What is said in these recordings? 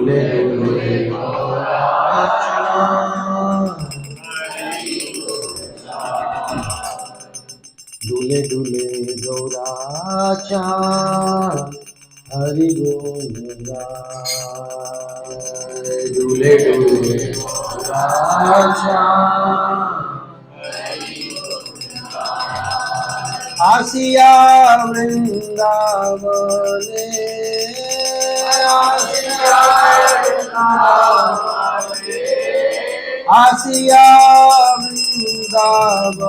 डुले डुले डुले डुले गौराचा हरि बोल डुले डुले गौराचा आसिया वृंदावने आसिया वृंदावने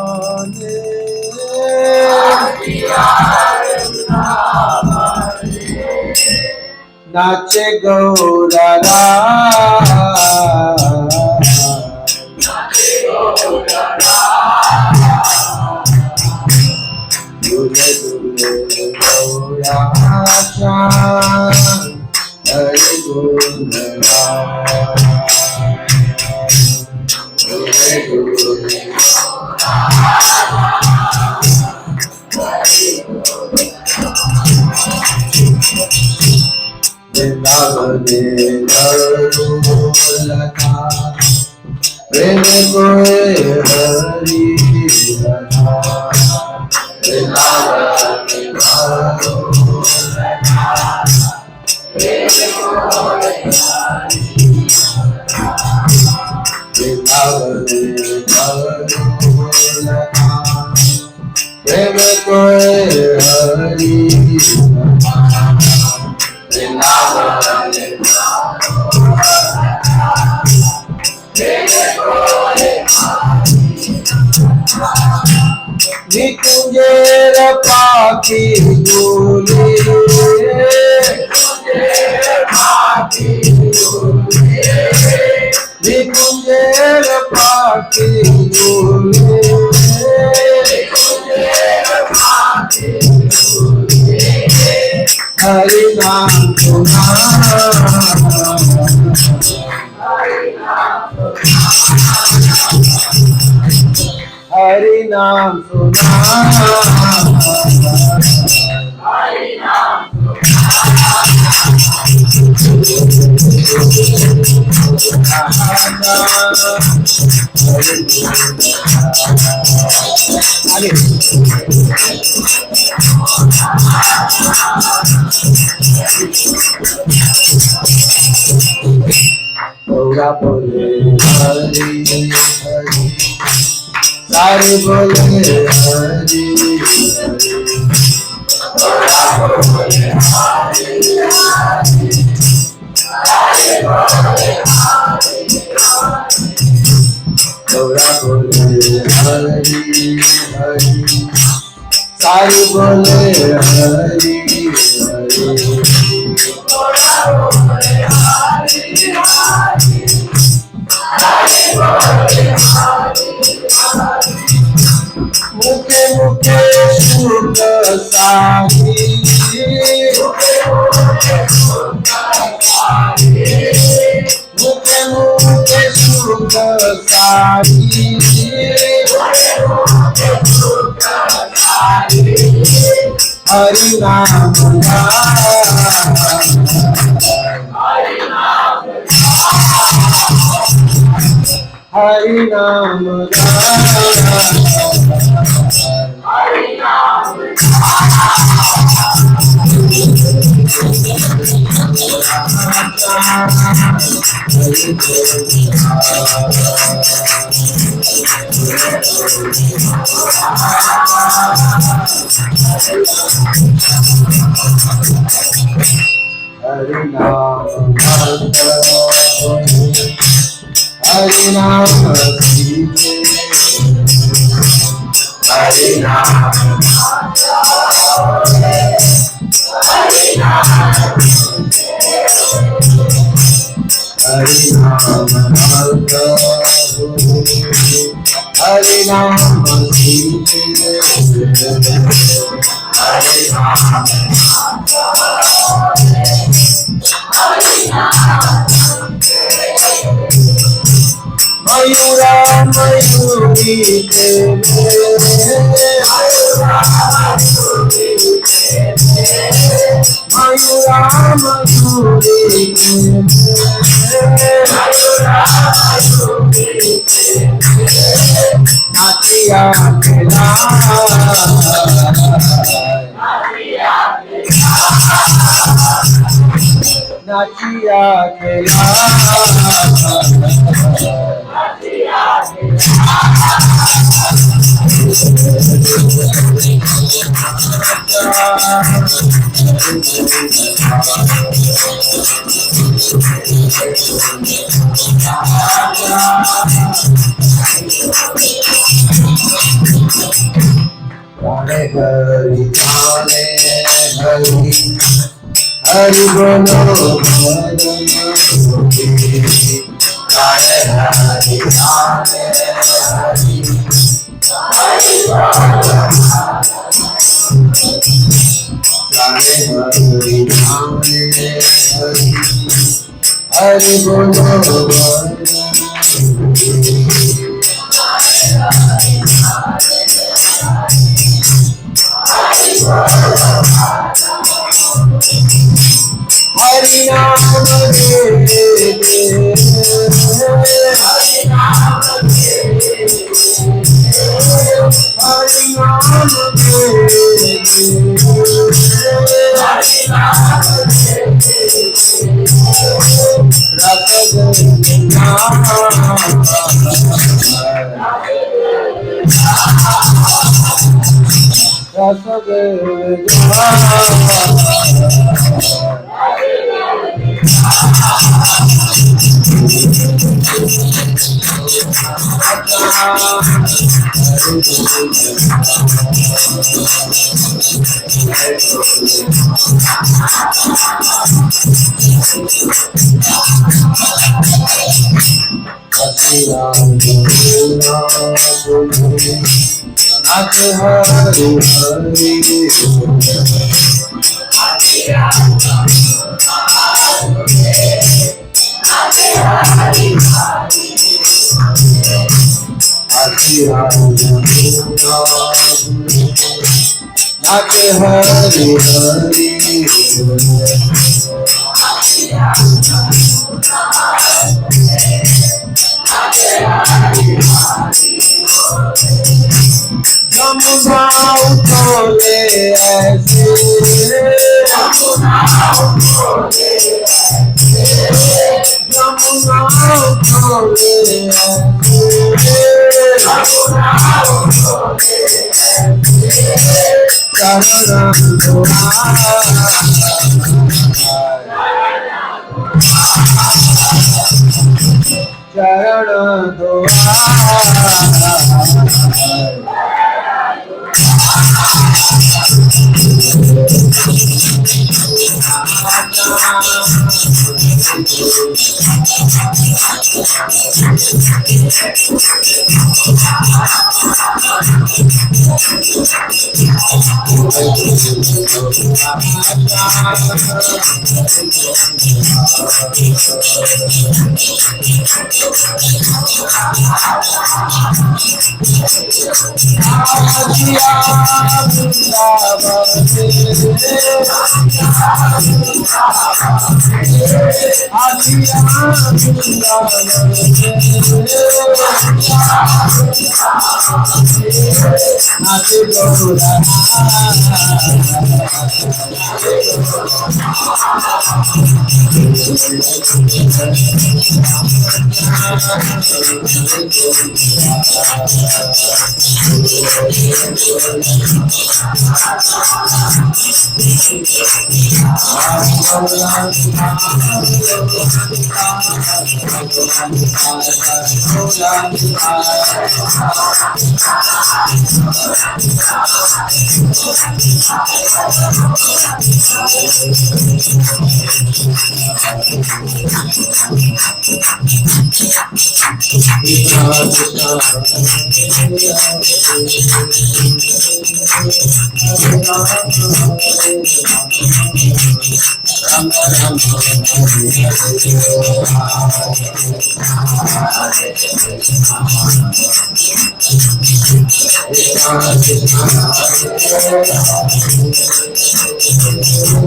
नाचे गौरा डुले डुले गौरा हरि बोल डुले डुले वृंदावने लता प्रेम कोय हरि लता वृंदावने प्रेम कोय हरि निकुंजेर पाखी बोले निकुंजेर पाखी बोले हरि नाम सुना हरि नाम सुना हरि नाम गौरा बोले हरि हरि सारे बोले हरि गौरा बोले हरि गौरा बोले हरि हरि सारे बोले हरि मुखे मुखे सुख साही मुखे मुखे सुख साही हरि नाम हरि नाम हरि नाम हरि नाम Hari Mayura Mayuri Hari Bolo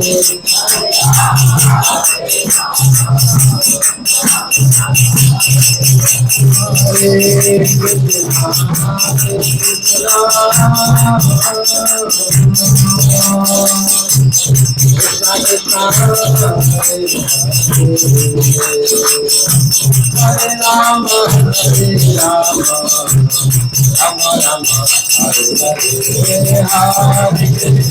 Ram Ram Hare Hare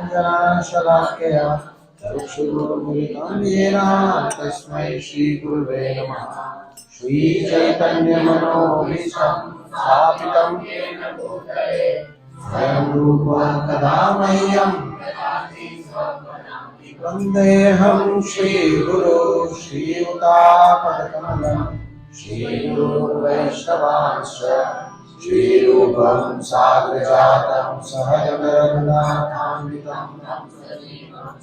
ज्ञानञ्जनशलाकया चक्षुरुन्मिलितं येन तस्मै श्रीगुरुवे नमः। श्रीचैतन्यमनोभीष्टं स्थापितं येन भूतले स्वयं रूपा कदा मह्यं वन्देऽहं श्रीगुरो श्रीयुतापदकमलं श्रीगुरुवैष्णवांश्च श्रीरूपं साग्रजातं सहजगरघुनाथान्वितं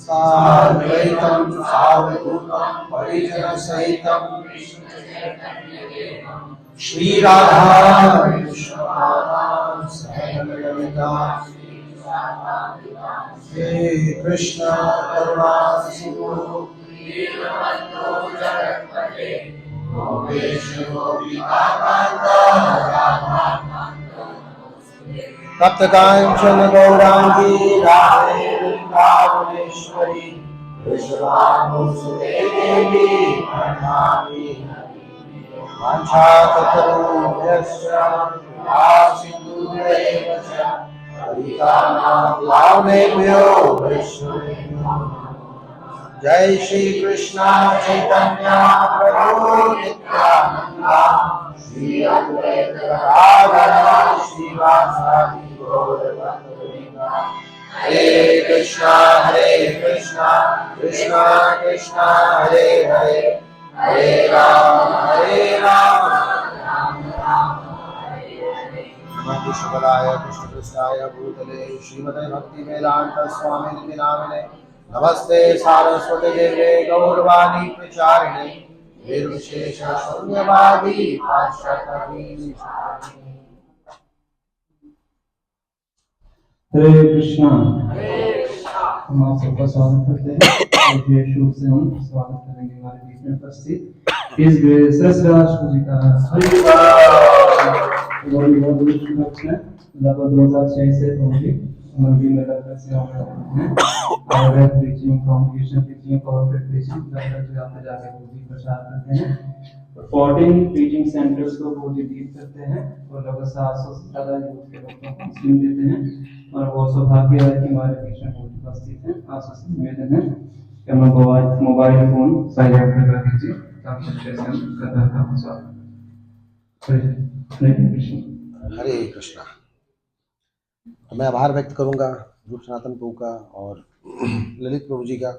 साद्वैतं सावधूतं परिजनसहितं श्रीराधा कृष्णपादां सहगणललिता हे कृष्ण करुणा सिंधु दीनबन्धो जगत्पते गोपेश गोपिकान्त तप्तकाञ्चन गौराङ्गी राधे वृन्दावनेश्वरी वृषभानुसुते देवी प्रणमामि वाञ्छाकल्पतरुभ्यश्च सिन्धुभ्यैव च पतितानां पावनेभ्यो वैष्णवेभ्यो जय श्री कृष्ण चैतन्य प्रभु नित्यानंद श्री अद्वैत गदाधर श्रीवासादि गौर भक्तवृंद हरे कृष्णा कृष्णा कृष्णा हरे हरे हरे राम राम नमः शुभराय कृष्ण कृष्णाय भूतले श्रीमते भक्ति वेदांत स्वामी निधि नामिने नमस्ते सारस्वती देवे गौरवाणी प्रचारिणे निर्विशेष शून्यवादी पाश्चात्य। हरे कृष्णा। हम आप सबका स्वागत करते हैं। विशेष रूप से हम स्वागत करेंगे हमारे बीच में उपस्थित इस सरस्वती जी का। बहुत बहुत शुभकामनाएं। लगभग 2006 से पहुंची मंदिर में लगभग सेवा में हैं और preaching communication preaching corporate preaching लगभग जगह पे जाके पूरी प्रचार करते हैं। 14 प्रीचिंग सेंटर्स को पूरी डील करते हैं और लगभग 700 से ज्यादा यूथ के लोगों को काउंसलिंग देते हैं और बहुत सौभाग्य है कि हमारे बीच में बहुत उपस्थित हैं। आपसे निवेदन है कि हम मोबाइल फोन साइलेंट कर दीजिए ताकि अच्छे से हम कथा का स्वागत। हरे कृष्णा। तो मैं आभार व्यक्त करूंगा रूप सनातन प्रभु का और ललित प्रभु जी का।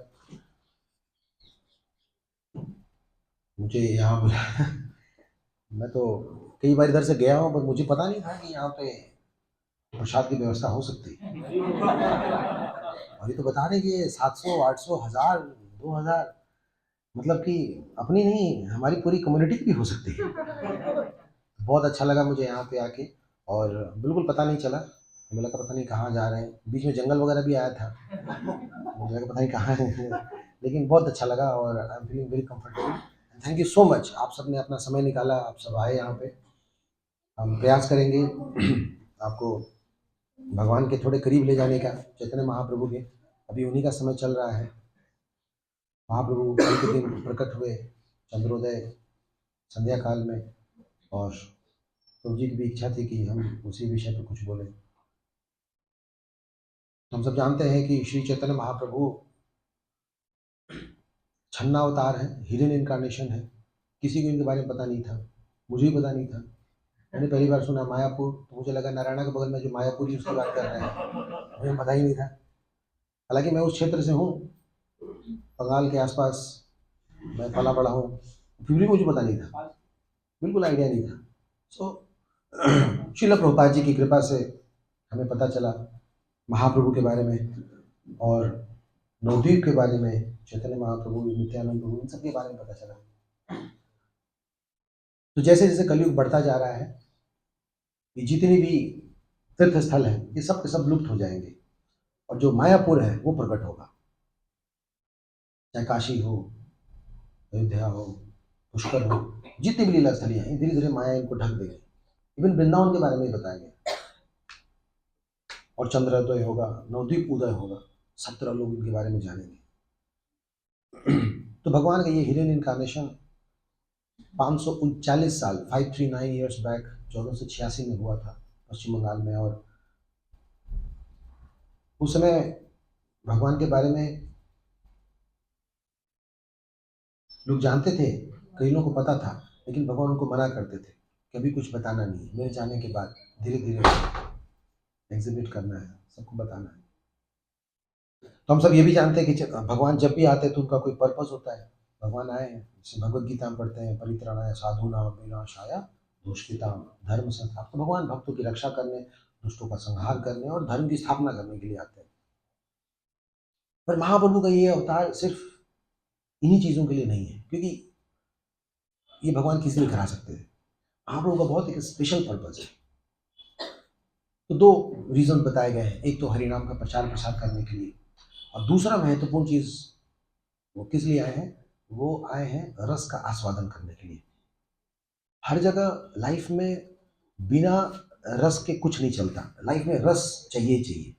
मुझे यहाँ मैं तो कई बार इधर से गया हूँ पर मुझे पता नहीं था कि यहाँ पे प्रसाद की व्यवस्था हो सकती है। और ये तो बता रहे कि 700, 800, 1000, 2000 मतलब कि अपनी नहीं, हमारी पूरी कम्युनिटी की भी हो सकती है। बहुत अच्छा लगा मुझे यहाँ पे आके, और बिल्कुल पता नहीं चला, हमें लगा पता नहीं कहाँ जा रहे हैं, बीच में जंगल वगैरह भी आया था, मुझे लगा पता नहीं कहाँ है। लेकिन बहुत अच्छा लगा, और I am feeling very comfortable. Thank you so much, आप सब ने अपना समय निकाला, आप सब आए यहाँ पे। हम प्रयास करेंगे आपको भगवान के थोड़े करीब ले जाने का, चैतन्य महाप्रभु के। अभी उन्हीं का समय चल रहा है। महाप्रभु कल के दिन प्रकट हुए चंद्रोदय संध्या काल में, और प्रभु जी की भी इच्छा थी कि हम उसी विषय पर कुछ बोलें। हम सब जानते हैं कि श्री चैतन्य महाप्रभु छन्ना अवतार है, हिडन इनकारनेशन है। किसी को इनके बारे में पता नहीं था, मुझे भी पता नहीं था। मैंने पहली बार सुना मायापुर, तो मुझे लगा नारायणा के बगल में जो मायापुरी उसकी बात कर रहे हैं, मुझे पता ही नहीं था। हालांकि मैं उस क्षेत्र से हूँ, बंगाल के आसपास मैं पला बड़ा हूँ, फिर भी मुझे पता नहीं था, बिल्कुल आइडिया नहीं था। सो श्रील प्रभुपाद जी की कृपा से हमें पता चला महाप्रभु के बारे में, और नवद्वीप के बारे में, चैतन्य महाप्रभु, नित्यानंद प्रभु, इन सब के बारे में पता चला। तो जैसे जैसे कलयुग बढ़ता जा रहा है, ये जितनी भी तीर्थ स्थल हैं ये सब के सब लुप्त हो जाएंगे, और जो मायापुर है वो प्रकट होगा। चाहे काशी हो, अयोध्या हो, पुष्कर हो, जितनी भी लीला स्थलियाँ हैं, धीरे धीरे माया इनको ढक देगी। इवन वृंदावन के बारे में बताया गया, और चंद्रोदय होगा, नवद्वीप उदय होगा, 17 लोग इनके बारे में जानेंगे। तो भगवान का ये हिडन इनकारनेशन 539 साल, 539 ईयर्स बैक, 1486 में हुआ था पश्चिम बंगाल में। और उस समय भगवान के बारे में लोग जानते थे, कई लोगों को पता था, लेकिन भगवान उनको मना करते थे, कभी कुछ बताना नहीं, मेरे जाने के बाद धीरे धीरे एग्जिबिट करना है, सबको बताना है। तो हम सब ये भी जानते हैं कि भगवान जब भी आते हैं तो उनका कोई पर्पस होता है। भगवान आए हैं, जैसे भगवद गीता में पढ़ते हैं, परित्राणाय साधूनां विनाशाय दुष्कृतां धर्म संस्थापनाय। तो भगवान भक्तों की रक्षा करने, दुष्टों का संहार करने और धर्म की स्थापना करने के लिए आते हैं। पर महाप्रभु का ये अवतार सिर्फ इन्हीं चीजों के लिए नहीं है, क्योंकि ये भगवान किसी भी करा सकते हैं। महाप्रभु का बहुत एक स्पेशल पर्पस है। तो दो रीजन बताए गए हैं, एक तो हरिनाम का प्रचार प्रसार करने के लिए, और दूसरा महत्वपूर्ण चीज वो किस लिए आए हैं, वो आए हैं रस का आस्वादन करने के लिए। हर जगह लाइफ में बिना रस के कुछ नहीं चलता, लाइफ में रस चाहिए चाहिए।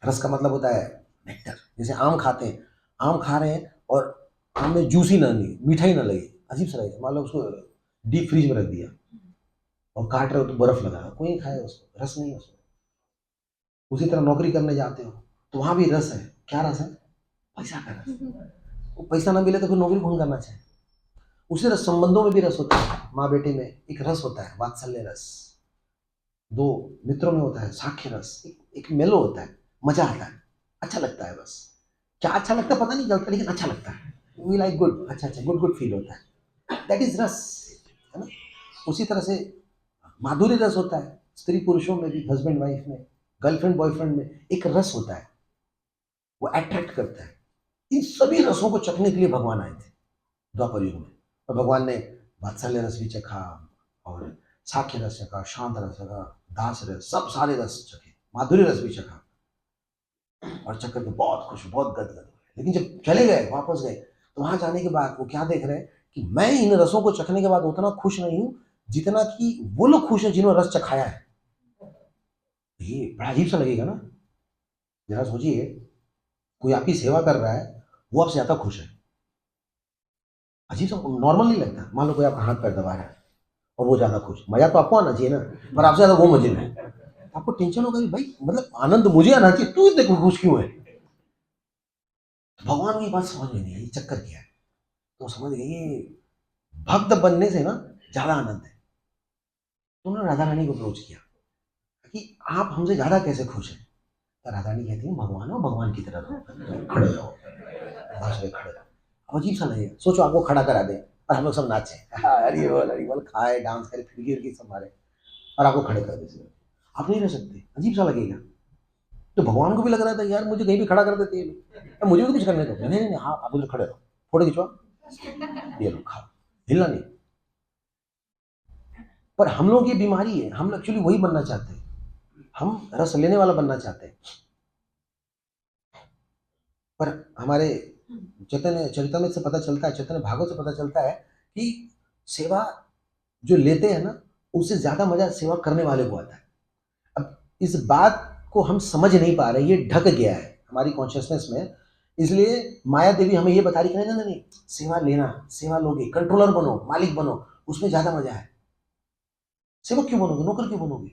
रस का मतलब होता है नेक्टर। जैसे आम खाते हैं, आम खा रहे हैं और आम में जूस ही ना लगे, मीठा ही ना लगे, अजीब सा लगेगा। मान लो उसको डीप फ्रीज में रख दिया और काट रहे हो तो बर्फ लगा है, कोई नहीं खाएगा उसको, रस नहीं है उसमें। उसी तरह नौकरी करने जाते हो तो वहां भी रस है। क्या रस है? पैसा का रस। वो पैसा ना मिले तो फिर नौकरी कौन करना चाहे। उसी तरह संबंधों में भी रस होता है। माँ बेटे में एक रस होता है, वात्सल्य रस। दो मित्रों में होता है साख्य रस, एक मेलो होता है, मजा आता है, अच्छा लगता है। बस क्या अच्छा लगता है पता नहीं चलता, लेकिन अच्छा लगता है। वी लाइक गुड, अच्छा अच्छा, गुड गुड फील होता है, दैट इज रस, है ना। उसी तरह से माधुर्य रस होता है, स्त्री पुरुषों में भी, हस्बैंड वाइफ में, गर्लफ्रेंड बॉयफ्रेंड में एक रस होता है, वो अट्रैक्ट करता है। इन सभी रसों को चखने के लिए भगवान आए थे द्वापर युग में। और भगवान ने वात्सल्य रस भी चखा, और साख्य रस चखा, शांत रस चखा, दास रस, सब सारे रस चखे, माधुर्य रस भी चखा, और चक्कर के बहुत खुश, बहुत गदगद हुए। लेकिन जब चले गए, वापस गए, तो वहां जाने के बाद वो क्या देख रहे हैं कि मैं इन रसों को चखने के बाद उतना खुश नहीं हूं जितना कि वो लोग खुश है जिन्होंने रस चखाया है। ये बड़ा अजीब सा लगेगा ना। जरा सोचिए, कोई आपकी सेवा कर रहा है, वो आपसे ज्यादा खुश है। अजीब सा, नॉर्मल नहीं लगता। मान लो कोई आपका हाथ पैर दबा रहा है और वो ज्यादा खुश, मजा तो आपको आना चाहिए ना, पर आपसे ज्यादा वो मजे में है। आपको टेंशन होगा कि भाई, मतलब आनंद मुझे आना चाहिए, तू इतने खुश क्यों है। तो भगवान को ये बात समझ में नहीं आई, ये चक्कर क्या है। तो समझ गए ये भक्त बनने से ना ज्यादा आनंद है। तो उन्होंने राधा रानी को अप्रोच किया कि आप हमसे ज्यादा कैसे खुश हैं। तो राधा रानी कहती है, भगवान हो, भगवान की तरह रहो, खड़े हो जाओ, बस वे खड़े रहो। अब अजीब सा लगेगा, सोचो आपको खड़ा करा दे और हम लोग सब नाचे, अरे बोल खाए, डांस करे, फिरकी उरकी सब मारे, और आपको खड़े कर दे। आप नहीं रह सकते, अजीब सा लगेगा। तो भगवान को भी लग रहा था यार मुझे कहीं भी खड़ा कर देते हैं, मुझे भी कुछ करने दो। नहीं नहीं नहीं, हाँ आप उधर खड़े रहो, फोटो खिंचवा, ये लो खाओ, हिलना नहीं। पर हम लोग ये बीमारी है, हम एक्चुअली वही बनना चाहते हैं, हम रस लेने वाला बनना चाहते हैं। पर हमारे चैतन्य चरितमृत से पता चलता है, चैतन्य भागवत से पता चलता है कि सेवा जो लेते हैं ना, उससे ज्यादा मजा सेवा करने वाले को आता है। अब इस बात को हम समझ नहीं पा रहे, ये ढक गया है हमारी कॉन्शियसनेस में। इसलिए माया देवी हमें ये बता रही कि नहीं नहीं नहीं, सेवा लेना, सेवा लोगे, कंट्रोलर बनो, मालिक बनो, उसमें ज्यादा मजा है। सेवक क्यों बनोगे, नौकर क्यों बनोगे?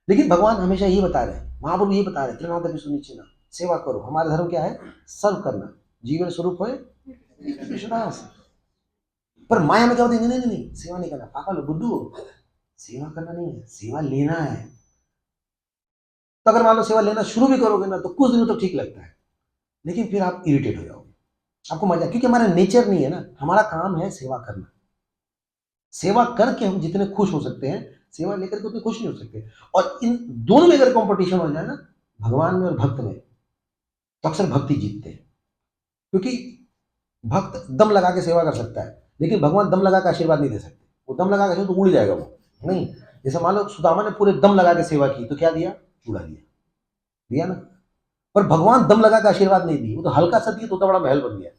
लेकिन भगवान हमेशा ये बता रहे हैं, महाप्रभु ये बता रहे हैं, त्रिनाथ सुनिचिना, सेवा करो। हमारा धर्म क्या है? सर्व करना, जीवन स्वरूप है विश्वास। पर माया में क्या होती है? नहीं नहीं नहीं, सेवा नहीं करना, पागल बुद्धू, सेवा करना नहीं है, सेवा लेना है। तो अगर मान लो सेवा लेना शुरू भी करोगे ना, तो कुछ दिनों तक ठीक लगता है, लेकिन फिर आप इरिटेट हो जाओगे, आपको मजा, क्योंकि हमारा नेचर नहीं है ना। हमारा काम है सेवा करना। सेवा करके हम जितने खुश हो सकते हैं, सेवा लेकर के उतने खुश नहीं हो सकते। और इन दोनों में अगर कंपटीशन हो जाए ना, भगवान में और भक्त में, तो अक्सर भक्ति जीतते हैं। क्योंकि भक्त दम लगा के सेवा कर सकता है, लेकिन भगवान दम लगा के आशीर्वाद नहीं दे सकते। वो दम लगा के तो उड़ जाएगा वो, नहीं। जैसे मान लो सुदामा ने पूरे दम लगा के सेवा की, तो क्या दिया? चूड़ा दिया, दिया ना। पर भगवान दम लगा के आशीर्वाद नहीं दी, वो तो हल्का सा दिया, तो बड़ा महल बन गया।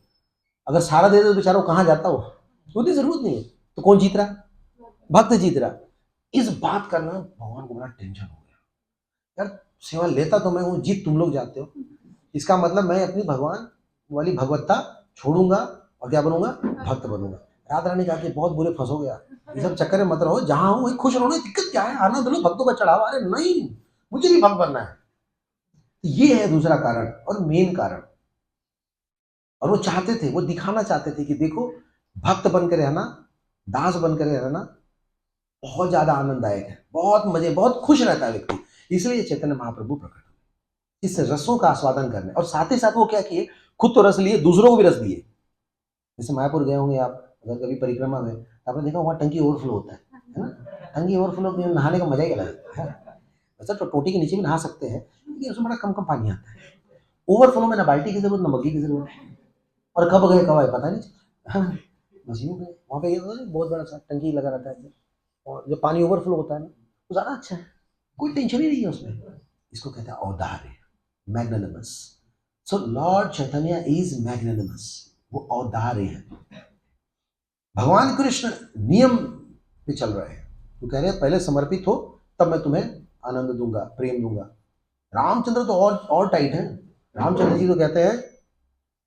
अगर सारा दे दे तो बेचारा कहाँ जाता हो, उसकी जरूरत नहीं है। तो कौन जीत रहा? भक्त जीत रहा। इस बात का ना भगवान को बड़ा टेंशन हो गया, यार सेवा लेता तो मैं हूं, जीत तुम लोग जाते हो। इसका मतलब मैं अपनी भगवान वाली भगवत्ता छोड़ूंगा और क्या बनूंगा? भक्त बनूंगा। राधा रानी कहा कि बहुत बुरे फंसो गया, ये सब चक्कर में मत रहो, जहां हो वही खुश रहो, दिक्कत क्या है? आनंद लो, भक्तों का चढ़ावा। अरे नहीं, मुझे भी भक्त बनना है। ये है दूसरा कारण और मेन कारण। और वो चाहते थे, वो दिखाना चाहते थे कि देखो, भक्त बनकर रहना, दास बनकर रहना बहुत ज्यादा आनंददायक है, बहुत मजे, बहुत खुश रहता है व्यक्ति। इसलिए चैतन्य महाप्रभु प्रकट हुए इस रसों का आस्वादन करने। और साथ ही साथ वो क्या किए? खुद तो रस लिए, दूसरों को भी रस दिए। जैसे मायापुर गए होंगे आप, अगर कभी परिक्रमा में, आपने देखा वहाँ टंकी ओवरफ्लो होता है ना? टंकी ओवरफ्लो में नहाने का मजा ही अलग है। वैसे तो टोटी के नीचे भी नहा सकते हैं, लेकिन उसमें बड़ा कम कम पानी आता है। ओवरफ्लो में ना बाल्टी की जरूरत, ना मग्गी की जरूरत, और कब गए कब आए पता नहीं। हाँ, मशीन में वहाँ पे ये बहुत बड़ा सा टंकी लगा रहता है, और जब पानी ओवरफ्लो होता है ना, तो ज़्यादा अच्छा है, कोई टेंशन ही नहीं है उसमें। इसको कहते हैं औदार्य, magnanimous. So lord Chaitanya is magnanimous, वो औदार्य है। भगवान कृष्ण नियम पे चल रहे हैं, तो कह रहे हैं पहले समर्पित हो, तब मैं तुम्हें आनंद दूंगा, प्रेम दूंगा। रामचंद्र तो और टाइट है। रामचंद्र जी तो कहते हैं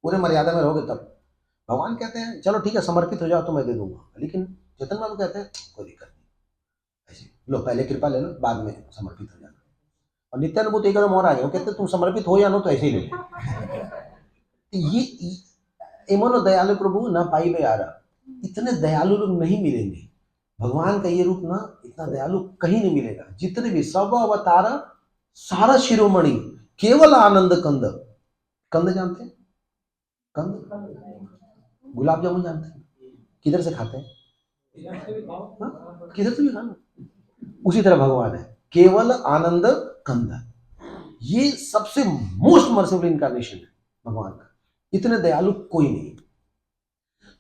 पूरे मर्यादा में रहोगे तब। भगवान कहते हैं चलो ठीक है, समर्पित हो जाओ तो मैं दे दूंगा। लेकिन चैतन्य बाबू कहते हैं कोई दिक्कत नहीं, ऐसे लो, पहले कृपा ले लो, बाद में समर्पित हो जाना। और नित्यानंद तो एक कदम और आ गए, वो कहते हैं तुम समर्पित हो या नो, तो ऐसे ही ले लो। ये एमनो दयालु प्रभु ना पाई बे आ रहा, इतने दयालु लोग नहीं मिलेंगे। भगवान का ये रूप ना इतना दयालु कहीं नहीं मिलेगा। जितने भी सब अवतार, सारा शिरोमणि, केवल आनंद कंद। कंद जानते हैं? कंद, गुलाब जामुन जानते हैं? किधर से खाते हैं? हाँ? किधर से भी खाना। उसी तरह भगवान है, केवल आनंद कंद। ये सबसे मोस्ट मर्सिबल इनकारनेशन है भगवान का। इतने दयालु कोई नहीं।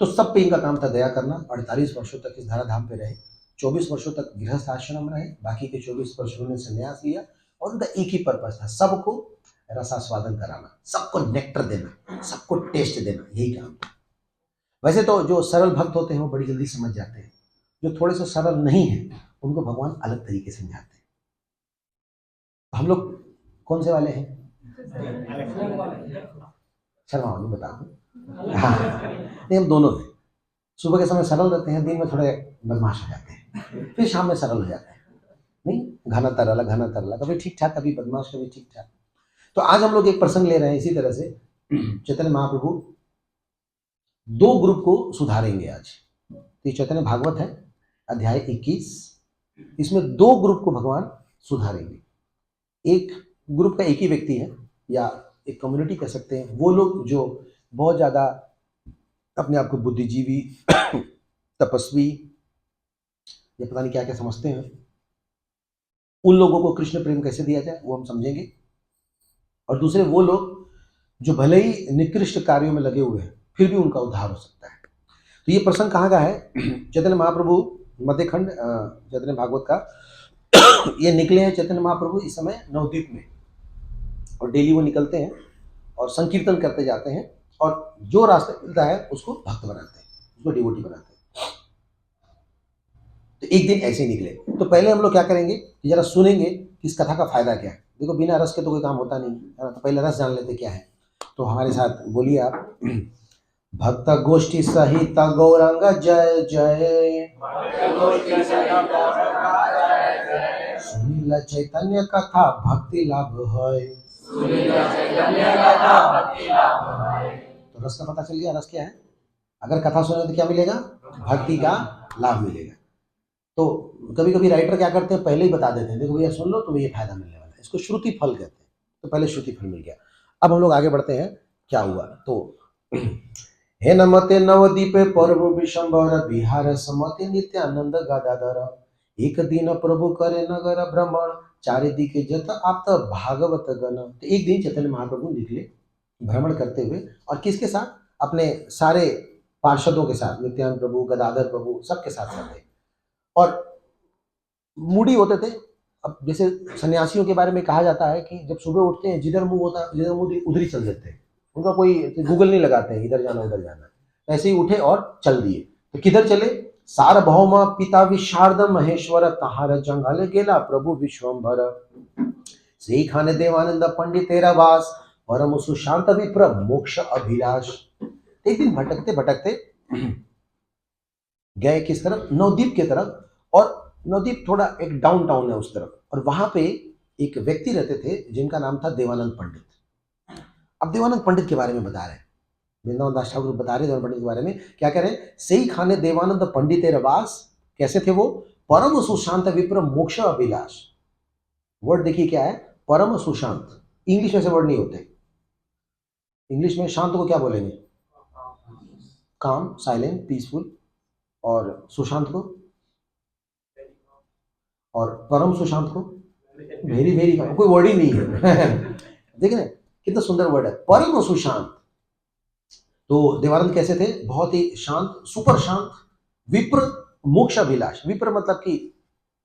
तो सब पे इनका काम था दया करना। 48 वर्षों तक इस धराधाम पे रहे, 24 वर्षों तक गृहस्थ आश्रम रहे, बाकी के 24 वर्षों ने संन्यास लिया। और उनका एक ही पर्पस था, सबको रसास्वादन कराना, सबको नेक्टर देना, सबको टेस्ट देना, यही काम था। वैसे तो जो सरल भक्त होते हैं वो बड़ी जल्दी समझ जाते हैं, जो थोड़े से सरल नहीं है उनको भगवान अलग तरीके से समझाते हैं। हम लोग कौन से वाले हैं? शर्मा नहीं बता दो। हाँ, नहीं हम दोनों हैं। सुबह के समय सरल रहते हैं, दिन में थोड़े बदमाश हो जाते हैं, फिर शाम में सरल हो जाते हैं। नहीं, घना तरला, कभी ठीक ठाक, कभी बदमाश, कभी ठीक ठाक। तो आज हम लोग एक प्रसंग ले रहे हैं इसी तरह से। चैतन्य महाप्रभु दो ग्रुप को सुधारेंगे आज। तो चैतन्य भागवत है, अध्याय 21। इसमें दो ग्रुप को भगवान सुधारेंगे। एक ग्रुप का एक ही व्यक्ति है, या एक कम्युनिटी कह सकते हैं, वो लोग जो बहुत ज्यादा अपने आप को बुद्धिजीवी, तपस्वी, या पता नहीं क्या क्या समझते हैं। उन लोगों को कृष्ण प्रेम कैसे दिया जाए वो हम समझेंगे। और दूसरे वो लोग जो भले ही निकृष्ट कार्यों में लगे हुए हैं फिर भी उनका उद्धार हो सकता है। तो ये प्रसंग कहाँ का है? चैतन्य महाप्रभु मध्यखंड चैतन्य भागवत का ये निकले हैं चैतन्य महाप्रभु इस समय नवद्वीप में, और डेली वो निकलते हैं और संकीर्तन करते जाते हैं, और जो रास्ता मिलता है उसको भक्त बनाते हैं, उसको डिवोटी बनाते हैं। तो एक दिन ऐसे निकले। तो पहले हम लोग क्या करेंगे कि जरा सुनेंगे कि इस कथा का फायदा क्या है। देखो बिना रस के तो कोई काम होता नहीं है ना, तो पहले रस जान लेते क्या है। तो हमारे साथ बोलिए आप। भक्त गोष्ठी सहित गौरांग जय जय, सुनील चैतन्य कथा भक्ति लाभ है। तो रस का पता चल गया, रस क्या है। अगर कथा सुने तो क्या मिलेगा? भक्ति का लाभ मिलेगा। तो कभी कभी राइटर क्या करते हैं, पहले ही बता देते हैं, देखो भैया सुन लो तुम्हें ये फायदा मिलने वाला है। इसको श्रुति फल कहते हैं। तो पहले श्रुति फल मिल गया। अब हम लोग आगे बढ़ते हैं, क्या हुआ। तो हे नमते नवदीपे पर्व विशंबर विहार समते नित्यानंद गदाधर, एक दिन प्रभु करे नगर भ्रमण, चारे दिके जत आप भागवत गण। तो एक दिन चैतन्य महाप्रभु निकले भ्रमण करते हुए, और किसके साथ? अपने सारे पार्षदों के साथ, नित्यानंद प्रभु, गदाधर प्रभु, सबके साथ थे। और मूडी होते थे। अब जैसे सन्यासियों के बारे में कहा जाता है कि जब सुबह उठते हैं जिधर मुंह होता है, जिधर मुंह उधर ही चल देते हैं, उनका कोई गूगल नहीं लगाते हैं इधर जाना उधर जाना। ऐसे ही उठे और चल दिए। तो किधर चले? सार्वभौम पिता विशारद महेश्वर, तहार जंगल गेला प्रभु विश्वंभर, से खाने देवानंद पंडित तेरा वास, परम सुशांत विप्र मोक्ष अभिलाष। एक दिन भटकते भटकते गए किस तरफ? नवद्वीप की तरफ। और नवद्वीप थोड़ा एक डाउन टाउन है उस तरफ, और वहां पे एक व्यक्ति रहते थे जिनका नाम था देवानंद पंडित। अब देवानंद पंडित के बारे में बता रहे हैं, वृंदावन दास ठाकुर बता रहे देवानंद पंडित के बारे में। क्या कह रहे हैं? सही खाने देवानंद पंडित रवास। कैसे थे वो? परम सुशांत विप्र मोक्ष अभिलाष। वर्ड देखिए क्या है, परम सुशांत। इंग्लिश में से वर्ड नहीं होते। इंग्लिश में शांत को क्या बोलेंगे? काम, साइलेंट, पीसफुल। और सुशांत को, और परम सुशांत को वेरी वेरी, कोई वर्ड ही नहीं है। देखिए ना कितना सुंदर वर्ड है, परम सुशांत। तो देवानंद कैसे थे? बहुत ही शांत, सुपर शांत। विप्र मोक्ष अभिलाष। विप्र मतलब कि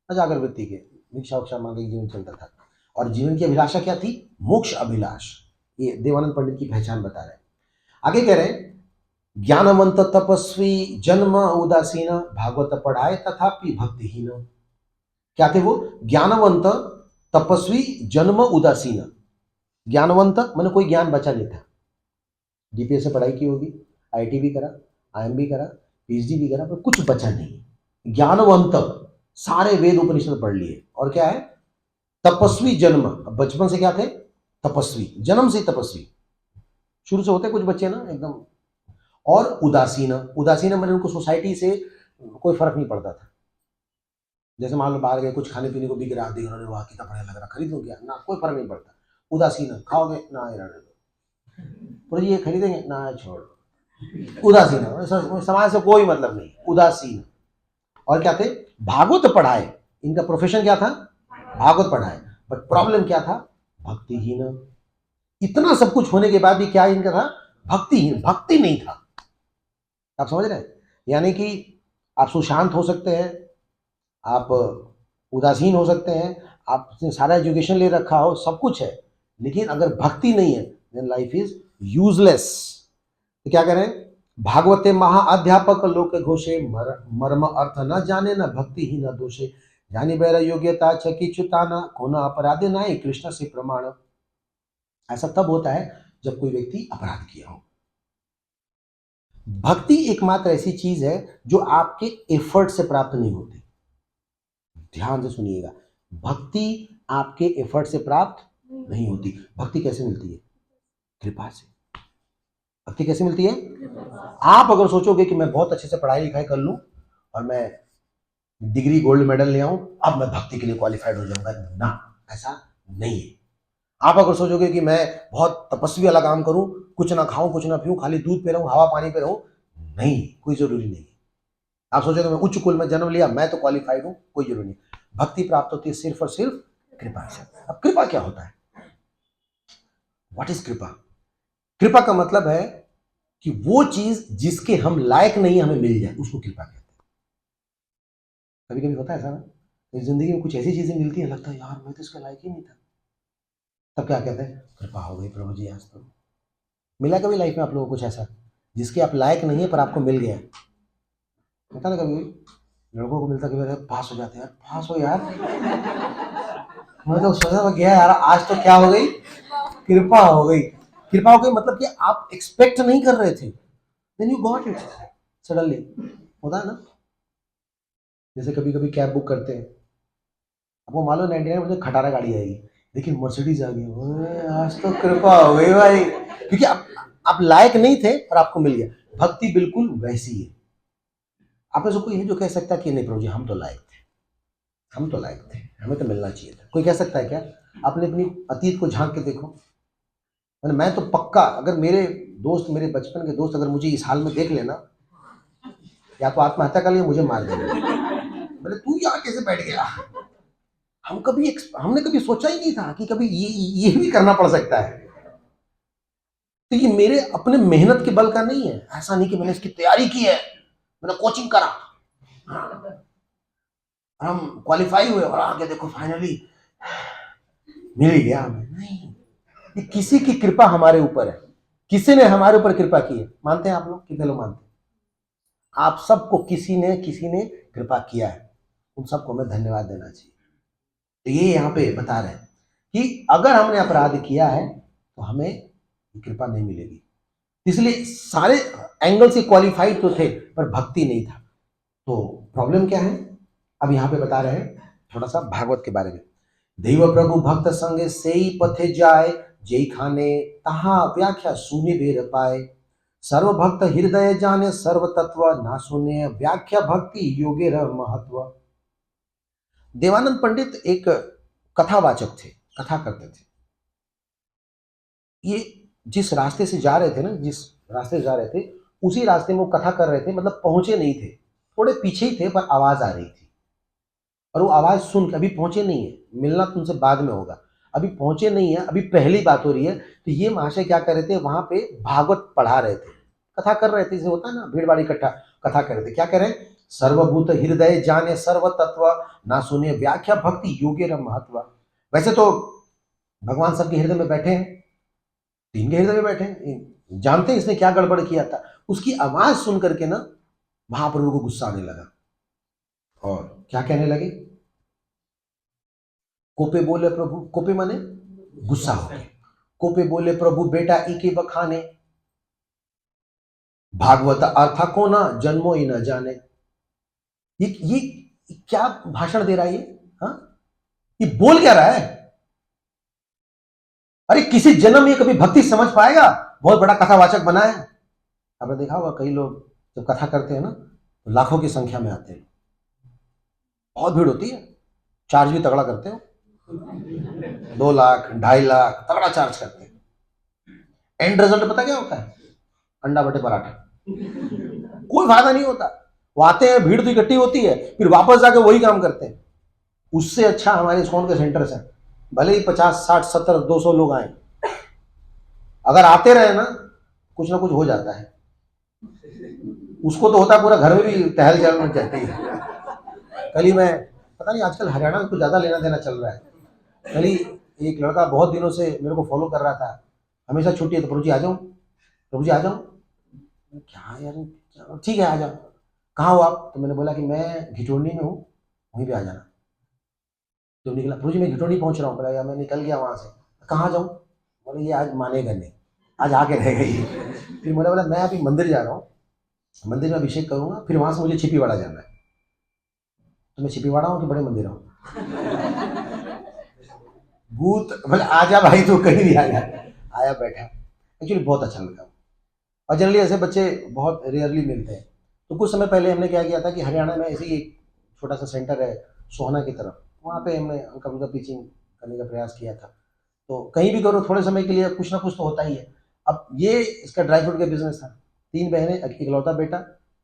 अजागर वृत्ति के, भिक्षा उक्षा मांगे जीवन चलता था, और जीवन की अभिलाषा क्या थी? मोक्ष अभिलाष। ये देवानंद पंडित की पहचान बता रहे हैं। आगे कह रहे हैं ज्ञानवंत तपस्वी जन्म उदासीन, भागवत पढ़ाए तथापि भक्तिहीन। क्या थे वो? ज्ञानवंत तपस्वी जन्म उदासीन। ज्ञानवंत माने कोई ज्ञान बचा नहीं था। डीपीएस से पढ़ाई की होगी, आईटी भी करा, आईएम भी करा, पीएचडी भी करा, पर कुछ बचा नहीं। ज्ञानवंत, सारे वेद उपनिषद पढ़ लिए। और क्या है? तपस्वी जन्म। बचपन से क्या थे? तपस्वी, जन्म से तपस्वी। शुरू से होते कुछ बच्चे ना एकदम। और उदासीन। उदासीन मैंने उनको सोसाइटी से कोई फर्क नहीं पड़ता था। जैसे मान लो बाहर गए, कुछ खाने पीने को बिक रहा, देख रहे वाह कितना बढ़िया लग रहा, खरीद लो क्या? ना, कोई फर्क नहीं पड़ता। उदासीन, खाओगे ना, रहने दो, ये खरीदेंगे ना, छोड़। उदासीन, समाज से कोई मतलब नहीं, उदासीन। और क्या थे? भागवत पढ़ाए। इनका प्रोफेशन क्या था? भागवत पढ़ाए। बट प्रॉब्लम क्या था? भक्तिहीन। इतना सब कुछ होने के बाद भी क्या इनका था? भक्तिहीन। भक्ति नहीं था। आप समझ रहे हैं? यानी कि आप सुशांत हो सकते हैं, आप उदासीन हो सकते हैं, आपने सारा एजुकेशन ले रखा हो, सब कुछ है, लेकिन अगर भक्ति नहीं है देन लाइफ इज यूजलेस। तो क्या करें? भागवते महाअध्यापक लोक घोषे, मर्म अर्थ न जाने न भक्ति ही न दोषे, जानी बैर योग्यता छकिच्युताना, कोना अपराधे नाई कृष्ण से प्रमाण। ऐसा तब होता है जब कोई व्यक्ति अपराध किया हो। भक्ति एकमात्र ऐसी चीज है जो आपके एफर्ट से प्राप्त नहीं होती। ध्यान से सुनिएगा, भक्ति आपके एफर्ट से प्राप्त नहीं होती। भक्ति कैसे मिलती है? कृपा से। भक्ति कैसे मिलती है? आप अगर सोचोगे कि मैं बहुत अच्छे से पढ़ाई लिखाई कर लूं और मैं डिग्री गोल्ड मेडल ले आऊं, अब मैं भक्ति के लिए क्वालिफाइड हो जाऊंगा, ना, ऐसा नहीं है। आप अगर सोचोगे कि मैं बहुत तपस्वी वाला काम करूं, कुछ ना खाऊं, कुछ ना पीऊं, खाली दूध पे रहूं, हवा पानी पे रहूं, नहीं, कोई जरूरी नहीं है। आप सोचोगे मैं उच्च कुल में जन्म लिया, मैं तो क्वालिफाइड हूं, कोई जरूरी नहीं। भक्ति प्राप्त होती है सिर्फ और सिर्फ कृपा से। अब कृपा क्या होता है? व्हाट इज कृपा? कृपा का मतलब है कि वो चीज जिसके हम लायक नहीं हमें मिल जाए, उसको कृपा कहते हैं। कभी कभी होता है ऐसा ना, तो जिंदगी में कुछ ऐसी चीजें मिलती है, लगता है यार मैं तो इसके लायक ही नहीं था, तब क्या कहते हैं? कृपा हो गई प्रभु जी आज तो। मिला कभी लाइफ में आप लोगों को कुछ ऐसा जिसके आप लायक नहीं है पर आपको मिल गया? होता ना कभी लड़कों को मिलता, कभी पास हो जाते हैं, यार पास हो यार, मैं तो सोचा गया यार आज तो क्या हो गई, कृपा हो गई। कृपा हो गई मतलब कि आप एक्सपेक्ट नहीं कर रहे थे, then you got it suddenly. होता है ना, जैसे कभी कभी कैब बुक करते हैं, आपको मालूम 99 मुझे खटारा गाड़ी आएगी, लेकिन मर्सिडीज आ गई, ओए, आज तो कृपा हो गई भाई, क्योंकि आप लायक नहीं थे और आपको मिल गया। भक्ति बिल्कुल वैसी है। आप में से कोई है जो कह सकता है कि नहीं प्रभु जी हम तो लायक थे, हम तो लायक थे, हमें तो मिलना चाहिए था? कोई कह सकता है क्या? आपने अपनी अतीत को झांक के देखो। मैं तो पक्का, अगर मेरे दोस्त, मेरे बचपन के दोस्त अगर मुझे इस हाल में देख लेना, या तो आत्महत्या कर लिया, मुझे मार देंगे। बोले तू यहाँ कैसे बैठ गया? हमने कभी सोचा ही नहीं था कि कभी ये भी करना पड़ सकता है। तो ये मेरे अपने मेहनत के बल का नहीं है, ऐसा नहीं कि मैंने इसकी तैयारी की है, मैंने कोचिंग करा, हम क्वालिफाई हुए और आगे देखो फाइनली मिल ही गया हमें। नहीं, ये किसी की कृपा हमारे ऊपर है, किसी ने हमारे ऊपर कृपा की है। मानते हैं आप लोग? कितने लोग मानते हैं? आप सबको किसी ने कृपा किया है, उन सबको हमें धन्यवाद देना चाहिए। तो ये यहाँ पे बता रहे हैं कि अगर हमने अपराध किया है तो हमें कृपा नहीं मिलेगी। इसलिए सारे एंगल से क्वालिफाइड तो थे पर भक्ति नहीं था। तो प्रॉब्लम क्या है? अब यहाँ पे बता रहे हैं थोड़ा सा भागवत के बारे में। देव प्रभु भक्त संगे से ही पथे जाए, जय खाने तहा व्याख्या सुने बेर पाए। सर्व भक्त हृदय जाने सर्व तत्व, ना सुने व्याख्या भक्ति योगे महत्व। देवानंद पंडित एक कथावाचक थे, कथा करते थे। ये जिस रास्ते से जा रहे थे ना, जिस रास्ते से जा रहे थे उसी रास्ते में वो कथा कर रहे थे, मतलब पहुंचे नहीं थे, थोड़े पीछे ही थे, पर आवाज आ रही थी और वो आवाज सुन के, अभी पहुंचे नहीं है, मिलना तुमसे बाद में होगा, अभी पहुंचे नहीं है, अभी पहली बात हो रही है। तो ये महाशय क्या कर रहे थे, वहां पे भागवत पढ़ा रहे थे, कथा कर रहे थे, जैसे होता है ना भीड़ भाड़ इकट्ठा, कथा कर रहे थे। क्या कह रहे हैं? सर्वभूत हृदय जाने सर्व तत्व, ना सुने व्याख्या भक्ति योगे महत्व। वैसे तो भगवान सबके हृदय में बैठे हैं, तीन के हृदय में बैठे हैं, जानते हैं इसने क्या गड़बड़ किया था। उसकी आवाज सुन करके ना महाप्रभु को गुस्सा आने लगा और क्या कहने लगे? कोपे बोले प्रभु, कोपे माने गुस्सा हो गए। कोपे बोले प्रभु बेटा इके बखाने, भागवत अर्था को ना जन्मो ही न जाने। ये क्या भाषण दे रहा है ये? हाँ, ये बोल क्या रहा है? अरे किसी जन्म में कभी भक्ति समझ पाएगा? बहुत बड़ा कथावाचक बना है। आपने देखा होगा कई लोग जब कथा करते हैं ना तो लाखों की संख्या में आते हैं, बहुत भीड़ होती है, चार्ज भी तगड़ा करते हो, 2 लाख 2.5 लाख तगड़ा चार्ज करते हैं। एंड रिजल्ट पता क्या होता है? अंडा बटे पराठा, कोई फायदा नहीं होता। वो आते हैं, भीड़ तो इकट्ठी होती है, फिर वापस जाके वही काम करते हैं। उससे अच्छा हमारे इस्कॉन के सेंटर से भले ही 50 60 70 200 लोग आए, अगर आते रहे ना कुछ हो जाता है। उसको तो होता है पूरा घर में भी टहल चलना चाहती है। कल ही मैं, पता नहीं आजकल हरियाणा में कुछ ज्यादा लेना देना चल रहा है। कल ही एक लड़का बहुत दिनों से मेरे को फॉलो कर रहा था, हमेशा छुट्टी है तो प्रभु जी आ जाऊं, प्रभु जी आ जाऊं। क्या यार, ठीक है आ जाओ। कहाँ हो आप? तो मैंने बोला कि मैं घिटोंडी में हूँ, वहीं पे आ जाना। तो निकला, प्रभु जी मैं घिटोंडी पहुंच रहा हूँ। बोला यार मैं निकल गया वहां से। कहाँ जाऊँ? बोले ये आज मानेगा नहीं, आज आके रहेगा ये। फिर बोला मैं अभी मंदिर जा रहा हूँ, मंदिर में अभिषेक करूंगा, फिर वहां से मुझे छिपीवाड़ा जाना है। तो मैं छिपीवाड़ा हूँ कि बड़े मंदिर हूँ? भूत बोले आजा भाई तू कहीं भी आया। आया बैठा, एक्चुअली बहुत अच्छा लगा। और जनरली ऐसे बच्चे बहुत रेयरली मिलते हैं। तो कुछ समय पहले हमने क्या किया था कि हरियाणा में ऐसे ही एक छोटा सा सेंटर है सोहना की तरफ, वहाँ पे हमने हल्का फुल्का टीचिंग करने का प्रयास किया था। तो कहीं भी करो थोड़े समय के लिए कुछ ना कुछ तो होता ही है। अब ये इसका ड्राई फ्रूट का बिजनेस था, 3 बहनें, इकलौता बेटा,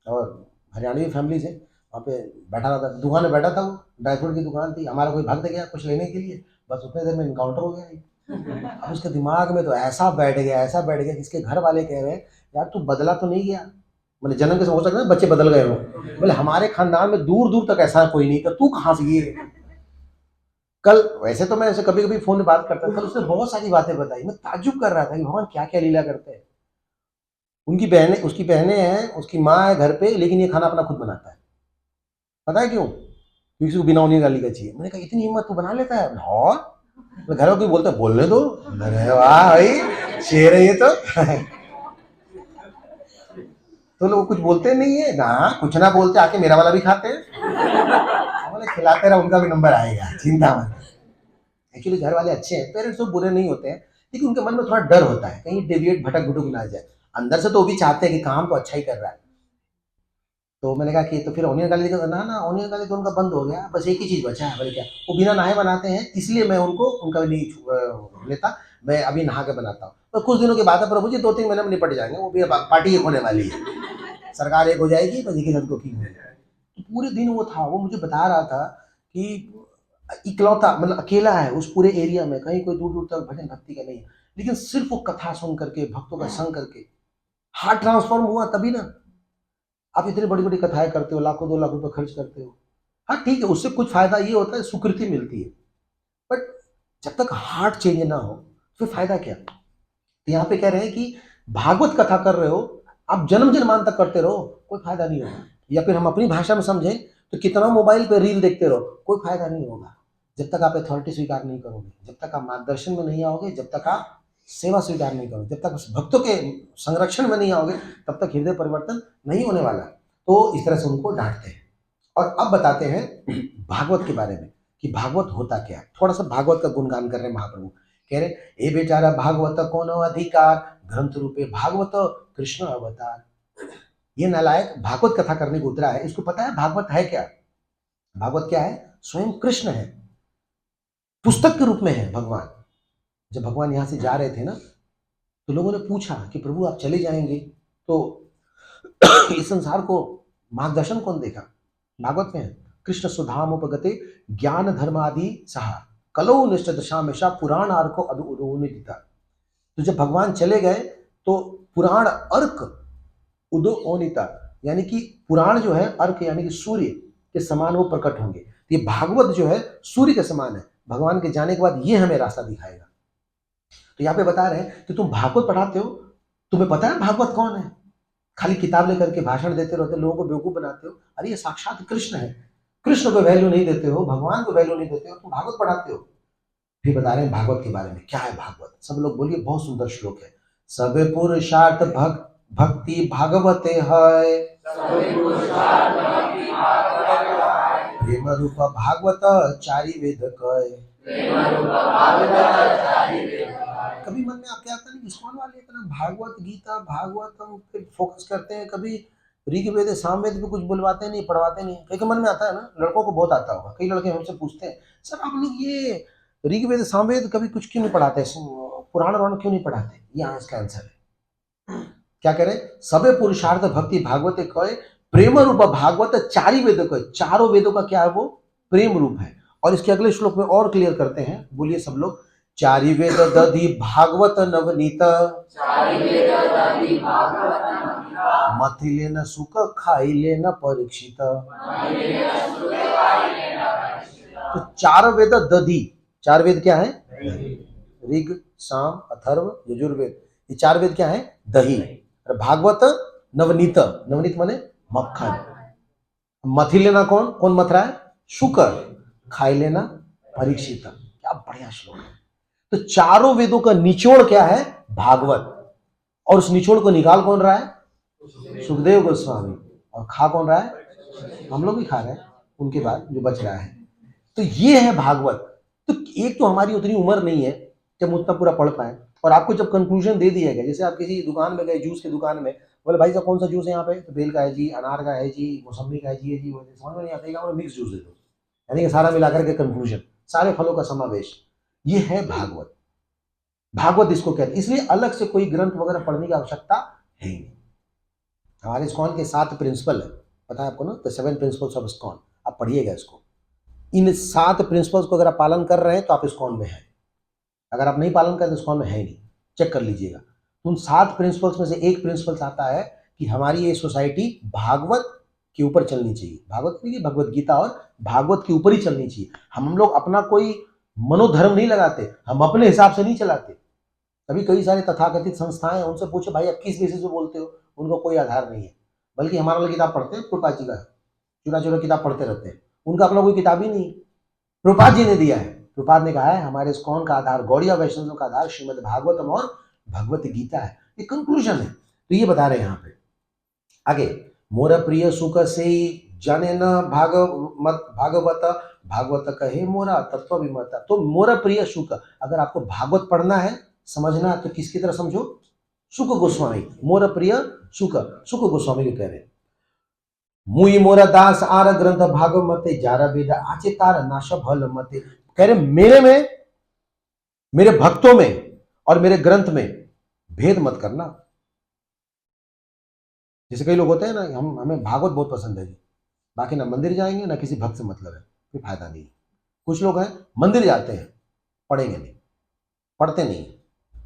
और हरियाणवी फैमिली से वहाँ पे बैठा रहा था, दुकान में बैठा था वो, ड्राई फ्रूट की दुकान थी। हमारा कोई भक्त गया कुछ लेने के लिए, बस उतने देर में इनकाउंटर हो गया। अब उसके दिमाग में तो ऐसा बैठ गया कि इसके घर वाले कह रहे हैं यार तू बदला तो नहीं गया, मतलब जन्म के समय हो सकता है ना बच्चे बदल गए हो, बोले हमारे खानदान में दूर दूर तक ऐसा कोई नहीं था, तू कहाँ से ये। कल वैसे तो मैं ऐसे कभी कभी फोन में बात करता था, कल उसने बहुत सारी बातें बताई, मैं ताज्जुब कर रहा था कि भगवान क्या क्या लीला करते हैं। उसकी बहनें हैं, उसकी माँ है घर पे, लेकिन ये खाना अपना खुद बनाता है। पता है क्यों? क्योंकि किसी को बिना उन्हीं गाली का चाहिए। मैंने कहा इतनी हिम्मत तू बना लेता है? और तो घर वाले बोलते हैं बोलने दो। अरे वाह भाई शेर है ये तो। तो लोग कुछ बोलते नहीं है ना, कुछ ना बोलते आके मेरा वाला भी खाते हैं, बोले खिलाते रहो उनका भी नंबर आएगा, चिंता मत। एक्चुअली घर वाले अच्छे हैं, पेरेंट्स तो बुरे नहीं होते हैं, लेकिन उनके मन में थोड़ा डर होता है कहीं डेविएट भटक भुटक ना जाए। अंदर से तो वो भी चाहते हैं कि काम तो अच्छा ही कर रहा है। तो मैंने कहा कि तो फिर ओनियन गार्लिक ना ना, ओनियन गार्लिक तो उनका बंद हो गया, बस एक ही चीज़ बचा है। बोले क्या? वो बिना नहाए बनाते हैं, इसलिए मैं उनका नहीं लेता, मैं अभी नहा के बनाता हूँ। तो कुछ दिनों के बाद प्रभु जी 2-3 महीने में निपट जाएंगे, वो भी पार्टी एक होने वाली है, सरकार एक हो जाएगी, बस एक ही साथ कुकिंग हो जाएगी। तो पूरे दिन वो था, वो मुझे बता रहा था कि इकलौता मतलब अकेला है उस पूरे एरिया में, कहीं कोई दूर दूर तक भजन भक्ति का नहीं है, लेकिन सिर्फ वो कथा सुन करके, भक्तों का संग करके हार्ट ट्रांसफॉर्म हुआ तभी ना। आप इतनी बड़ी बड़ी कथाएं करते हो, लाखों 2 लाख रुपए खर्च करते हो, हाँ ठीक है, उससे कुछ फायदा ये होता है स्वीकृति मिलती है, बट जब तक हार्ट चेंज ना हो फिर फायदा क्या? तो यहाँ पे कह रहे हैं कि भागवत कथा कर रहे हो, आप जन्म जन्मांत तक करते रहो, कोई फायदा नहीं होगा। या फिर हम अपनी भाषा में समझें तो कितना मोबाइल पे रील देखते रहो, कोई फायदा नहीं होगा जब तक आप अथॉरिटी स्वीकार नहीं करोगे, जब तक आप मार्गदर्शन में नहीं आओगे, जब तक आप सेवा स्वीकार नहीं करोगे, जब तक भक्तों के संरक्षण में नहीं आओगे, तब तक हृदय परिवर्तन नहीं होने वाला। तो इस तरह से उनको डांटते हैं। और अब बताते हैं भागवत के बारे में कि भागवत होता क्या है। थोड़ा सा भागवत का गुणगान कर रहे हैं महाप्रभु, कह रहे ए बेचारा भागवत कोनो अधिकार, ग्रंथ रूपे भागवत कृष्ण अवतार। ये नालायक भागवत कथा करने को उतरा है, इसको पता है भागवत है क्या? भागवत क्या है? स्वयं कृष्ण है, पुस्तक के रूप में है भगवान। जब भगवान यहाँ से जा रहे थे ना, तो लोगों ने पूछा कि प्रभु आप चले जाएंगे तो इस संसार को मार्गदर्शन कौन देगा? भागवत में है, कृष्ण सुधाम उपगते ज्ञान धर्मादि सहा कलो निष्ठ दशा में पुराण अर्को अदुनिता। तो जब भगवान चले गए तो पुराण अर्क उदोनिता, यानी कि पुराण जो है अर्क यानी कि सूर्य के समान वो प्रकट होंगे। तो ये भागवत जो है सूर्य के समान है, भगवान के जाने के बाद ये हमें रास्ता दिखाएगा। तो यहाँ पे बता रहे हैं कि तुम भागवत पढ़ाते हो, तुम्हें पता है भागवत कौन है? खाली किताब लेकर के भाषण देते रहते, लोगों को बेवकूफ बनाते हो। अरे ये साक्षात कृष्ण है, कृष्ण को वैल्यू नहीं देते हो, भगवान को वैल्यू नहीं देते हो, तुम भागवत पढ़ाते हो। फिर बता रहे हैं भागवत के बारे में, क्या है भागवत? सब लोग बोलिए, बहुत सुंदर श्लोक है। सब पुरुषार्थ भक्ति भागवते है, प्रेम रूप भागवत चारि वेद कय। कभी मन में आपके आता नहीं इस्कॉन वाले इतना भागवत गीता भागवतम पे फोकस करते हैं, कभी ऋग्वेद सामवेद पे कुछ बुलवाते नहीं, पढ़वाते नहीं। कई के मन में आता है ना, लड़कों को बहुत आता होगा, कई लड़के हमसे पूछते हैं सर आप लोग ये ऋग्वेद सामवेद कभी कुछ क्यों नहीं पढ़ाते, पुराण वुराण क्यों नहीं पढ़ाते? यहाँ इसका आंसर है, क्या करें? सबे पुरुषार्थ भक्ति भागवत कय, प्रेम रूप भागवत चारि वेद कय। चारों वेदों का क्या है? वो प्रेम रूप है। और इसके अगले श्लोक में और क्लियर करते हैं, बोलिए सब लोग, चारि वेद दधि भागवत नवनीत, मथिले न सुख खाइले न परीक्षित। तो चार वेद दधि, चार वेद क्या है? ऋग साम अथर्व यजुर्वेद, ये चार वेद क्या है? दही। और भागवत नवनीत, नवनीत माने मक्खन। मथी लेना कौन कौन मथ रहा है? शुकर। खाई लेना परीक्षित। क्या बढ़िया श्लोक है। तो चारों वेदों का निचोड़ क्या है? भागवत। और उस निचोड़ को निकाल कौन रहा है? सुखदेव गोस्वामी। और खा कौन रहा है? हम लोग भी खा रहे हैं उनके बाद जो बच रहा है। तो ये है भागवत। तो एक तो हमारी उतनी उम्र नहीं है जब हम उतना पूरा पढ़ पाए, और आपको जब कंक्लूजन दे दिया गया, जैसे आप किसी दुकान में गए, जूस की दुकान में, बोले भाई साहब कौन सा जूस है यहाँ पे? तो बेल का है जी, अनार का है जी, मौसम्बी का है जी, ये जी, वो समझ में नहीं आता है, मिक्स जूस दे दो, यानी कि सारा मिलाकर के कंक्लूजन, सारे फलों का समावेश। ये है भागवत। भागवत इसको कहते हैं, इसलिए अलग से कोई ग्रंथ वगैरह पढ़ने की आवश्यकता है ही नहीं। हमारे इस्कॉन के 7 प्रिंसिपल है, पता है आपको ना, द 7 प्रिंसिपल्स ऑफ इस्कॉन। आप पढ़िएगा इसको। इन 7 प्रिंसिपल्स को अगर आप पालन कर रहे हैं तो आप इस्कॉन में हैं। अगर आप नहीं पालन करते इस्कॉन में है नहीं, चेक कर लीजिएगा। तो उन 7 प्रिंसिपल्स में से एक प्रिंसिपल्स आता है कि हमारी ये सोसाइटी भागवत के ऊपर चलनी चाहिए। भागवत नहीं, भगवत गीता और भागवत के ऊपर ही चलनी चाहिए। हम लोग अपना कोई मनोधर्म नहीं लगाते, हम अपने हिसाब से नहीं चलाते। अभी कई सारे तथाकथित संस्थाएं हैं, उनसे पूछे भाई आप किस बेसिस पे बोलते हो, उनको कोई आधार नहीं है। बल्कि हमारा वाला किताब पढ़ते हैं, प्रभुपाद जी का चुरा चुरा किताब पढ़ते रहते हैं, उनका अपना कोई किताब ही नहीं। प्रभुपाद जी ने दिया है, प्रभुपाद ने कहा है हमारे इस्कॉन का आधार, गौड़िया वैष्णव का आधार श्रीमद् भागवतम और भगवत गीता है। ये कंक्लूजन है। तो ये बता रहे हैं यहाँ पे आगे, मोर प्रिय सुख से जाने न भागवत भागवत कहे मोरा तत्व विमता। तो मोर प्रिय सुख, अगर आपको भागवत पढ़ना है, समझना है, तो किसकी तरह समझो, सुख गोस्वामी। मोर प्रिय सुख, सुख गोस्वामी को कह रहे हैं। मुई मोरा दास आर ग्रंथ भागवते जारा वेद आचे तार नाश भल मते। कह रहे मेरे में, मेरे भक्तों में और मेरे ग्रंथ में भेद मत करना। जैसे कई लोग होते हैं ना, हमें भागवत बहुत पसंद है जी, बाकी ना मंदिर जाएंगे ना किसी भक्त से मतलब है, कोई फायदा नहीं। कुछ लोग हैं मंदिर जाते हैं, पढ़ेंगे नहीं, पढ़ते नहीं,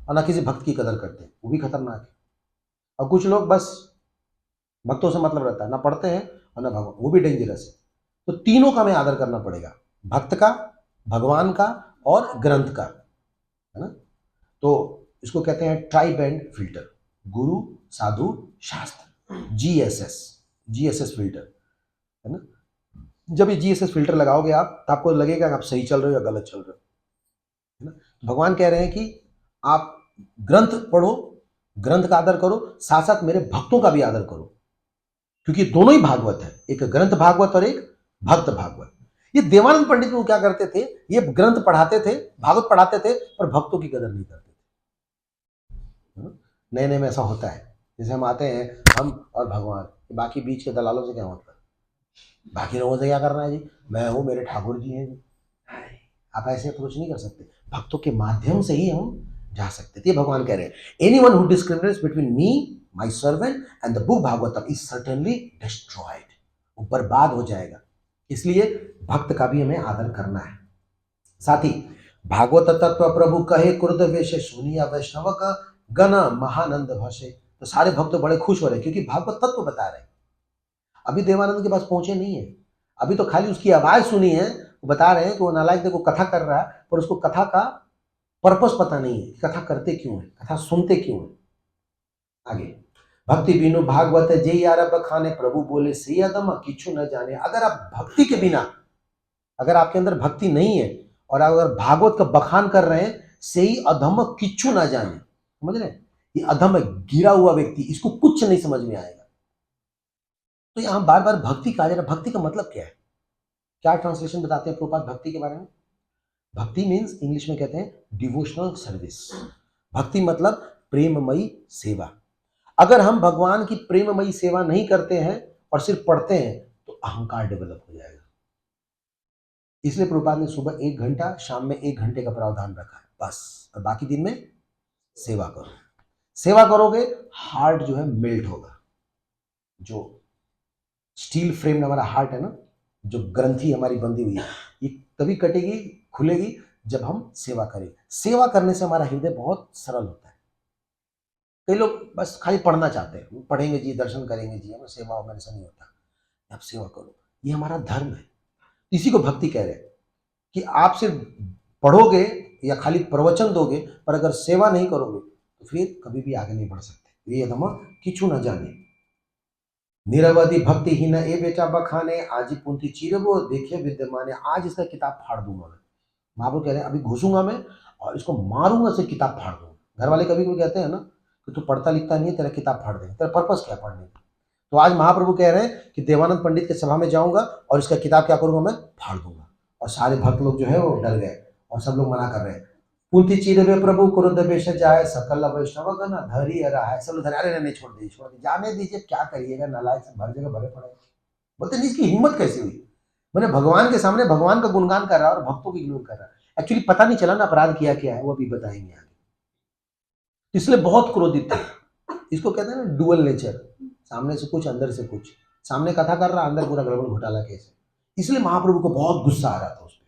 और ना किसी भक्त की कदर करते हैं, वो भी खतरनाक है। और कुछ लोग बस भक्तों से मतलब रहता है, ना पढ़ते हैं और ना भगवान, वो भी डेंजरस है। तो तीनों का हमें आदर करना पड़ेगा, भक्त का, भगवान का और ग्रंथ का, है ना। तो इसको कहते हैं ट्राइब एंड फिल्टर, गुरु साधु शास्त्र, जीएसएस फिल्टर, है ना। जब ये जीएसएस फिल्टर लगाओगे आप, तो आपको लगेगा कि आप सही चल रहे हो या गलत चल रहे हो, है ना। तो भगवान कह रहे हैं कि आप ग्रंथ पढ़ो, ग्रंथ का आदर करो, साथ साथ मेरे भक्तों का भी आदर करो, क्योंकि दोनों ही भागवत है, एक ग्रंथ भागवत और एक भक्त भागवत। ये देवानंद पंडित लोग क्या करते थे, ये ग्रंथ पढ़ाते थे, भागवत पढ़ाते थे, पर भक्तों की कदर नहीं करते थे। नए नए में ऐसा होता है, जैसे हम आते हैं, हम और भगवान, बाकी बीच के दलालों से क्या मतलब, बाकी लोगों से क्या करना है जी, मैं हूं, मेरे ठाकुर जी हैं जी। आप ऐसे अप्रोच नहीं कर सकते, भक्तों के माध्यम से ही हम जा सकते थे। भगवान कह रहे हैं, anyone who discriminates between me my servant and the book Bhagavatam is certainly destroyed, वो बर्बाद हो जाएगा। इसलिए भक्त का भी हमें आदर करना है। साथ ही भागवत तत्व प्रभु कहे क्रुद्ध वेश सुनिया वैष्णव का गण महानंद भसे। तो सारे भक्त तो बड़े खुश हो रहे हैं, क्योंकि भागवत तत्व बता रहे हैं। अभी देवानंद के पास पहुंचे नहीं है, अभी तो खाली उसकी आवाज सुनी है, वो बता रहे हैं कि वो नालायक देखो कथा कर रहा है, पर उसको कथा का पर्पस पता नहीं है, कथा करते क्यों है, कथा सुनते क्यों है। आगे, भक्ति बिनु भागवत जे यार खाने, प्रभु बोले सी अदम किछु न जाने। अगर आप भक्ति के बिना, अगर आपके अंदर भक्ति नहीं है और अगर भागवत का बखान कर रहे हैं, से ही अधम किच्छु ना जाने, समझ रहे हैं, ये अधम है, गिरा हुआ व्यक्ति, इसको कुछ नहीं समझ में आएगा। तो यहां बार बार भक्ति कहा जा रहा है, भक्ति का मतलब क्या है, क्या ट्रांसलेशन बताते हैं प्रभुपाद भक्ति के बारे में। भक्ति मीन्स इंग्लिश में कहते हैं डिवोशनल सर्विस। भक्ति मतलब प्रेममयी सेवा। अगर हम भगवान की प्रेममयी सेवा नहीं करते हैं और सिर्फ पढ़ते हैं, तो अहंकार डेवलप हो जाएगा। इसलिए प्रभुपाद ने सुबह 1 घंटा, शाम में 1 घंटे का प्रावधान रखा है बस, और बाकी दिन में सेवा करो। सेवा करोगे, हार्ट जो है मेल्ट होगा। जो स्टील फ्रेम हमारा हार्ट है ना, जो ग्रंथि हमारी बंधी हुई है, ये तभी कटेगी, खुलेगी जब हम सेवा करें। सेवा करने से हमारा हृदय बहुत सरल होता है। कई लोग बस खाली पढ़ना चाहते हैं, पढ़ेंगे जी, दर्शन करेंगे जी, हमें सेवा होगा, ऐसा नहीं होता। आप सेवा करो, ये हमारा धर्म है। इसी को भक्ति कह रहे हैं कि आप सिर्फ पढ़ोगे या खाली प्रवचन दोगे, पर अगर सेवा नहीं करोगे तो फिर कभी भी आगे नहीं बढ़ सकते। ये धमा किछु न जाने, निरवधि भक्ति ही न ए बेटा बखाने, आज ही पुंथी चीरबो देखिए विद्यमान। आज इसका किताब फाड़ दूंगा मैं, महाप्रभु कह रहे हैं अभी घुसूंगा मैं और इसको मारूंगा से किताब फाड़ दूंगा। घर वाले कभी कभी कहते हैं ना कि तू पढ़ता लिखता नहीं है, तेरा किताब फाड़ देंगे, तेरा पर्पस क्या पढ़ने का। तो आज महाप्रभु कह रहे हैं कि देवानंद पंडित के सभा में जाऊंगा और इसका किताब क्या करूंगा, मैं फाड़ दूंगा। और सारे भक्त लोग जो है वो डर गए और सब लोग मना कर रहे हैं। पुंथी चीरबे प्रभु क्रुद्ध वेश जाए, सकल वैष्णव गण धरी रहा है। सब लोग धरे नहीं, छोड़ दीजिए, छोड़ दीजिए, जाने दीजिए, क्या करिएगा, नालायक से भर जगह भरे पड़े। बोलते नहीं, इसकी हिम्मत कैसी हुई, मैंने भगवान के सामने भगवान का गुणगान कर रहा है और भक्तों को इग्नोर कर रहा है। एक्चुअली पता नहीं चला ना अपराध किया क्या है, वो अभी बताएंगे आगे। इसलिए बहुत क्रोधित थे। इसको कहते हैं ना डुअल नेचर, सामने से कुछ अंदर से कुछ, सामने कथा कर रहा, अंदर पूरा गड़बड़ घोटाला केस है। इसलिए महाप्रभु को बहुत गुस्सा आ रहा था उस पर।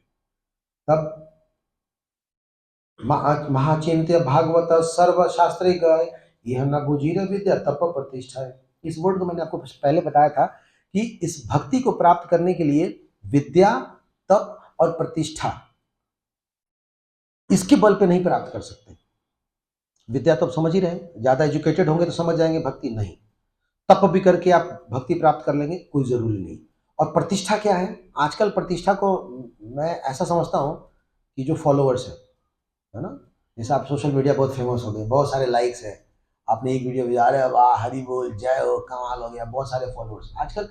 तब महाचिंत्य भागवत सर्वशास्त्री गए, यह न बुझीर विद्या तप प्रतिष्ठा है। इस वर्ड को मैंने आपको पहले बताया था कि इस भक्ति को प्राप्त करने के लिए विद्या, तप और प्रतिष्ठा, इसके बल पे नहीं प्राप्त कर सकते। विद्या तो आप समझ ही रहे, ज्यादा एजुकेटेड होंगे तो समझ जाएंगे, भक्ति नहीं। तप भी करके आप भक्ति प्राप्त कर लेंगे, कोई जरूरी नहीं। और प्रतिष्ठा क्या है? आजकल प्रतिष्ठा को मैं ऐसा समझता हूं कि जो फॉलोअर्स है ना, जैसे आप सोशल मीडिया बहुत फेमस हो गए, बहुत सारे लाइक्स है, आपने एक वीडियो भेजा, अरे वाह हरि बोल जय हो, कमाल हो गया, बहुत सारे फॉलोअर्स। आजकल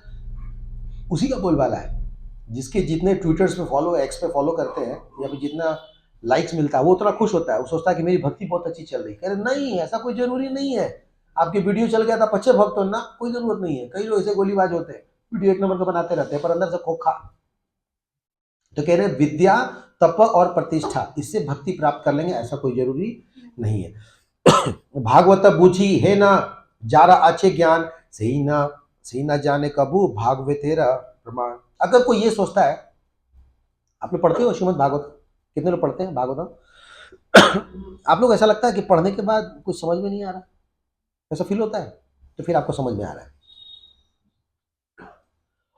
उसी का बोलबाला है, जिसके जितने ट्विटर्स पे फॉलो, एक्स पे फॉलो करते हैं, या फिर जितना लाइक्स मिलता है, वो उतना खुश होता है, वो सोचता है कि मेरी भक्ति बहुत अच्छी चल रही है। नहीं, ऐसा कोई जरूरी नहीं है। आपकी वीडियो चल गया था, पच्चे भक्त हो ना, कोई जरूरत नहीं है। कई लोग ऐसे गोलीबाज होते हैं, वीडियो एक नंबर का बनाते रहते हैं, पर अंदर से खोखा। तो कह रहे हैं विद्या, तप और प्रतिष्ठा, इससे भक्ति प्राप्त कर लेंगे, ऐसा कोई जरूरी नहीं है। भागवत बूझी है ना जारा अच्छे ज्ञान, सही ना जाने कबू भागवे तेरा प्रमाण। अगर कोई ये सोचता है, आप लोग पढ़ते हो श्रीमद् भागवत? कितने लोग पढ़ते हैं भागवत? आप लोग ऐसा लगता है कि पढ़ने के बाद कुछ समझ में नहीं आ रहा, ऐसा फील होता है? तो फिर आपको समझ में आ रहा है।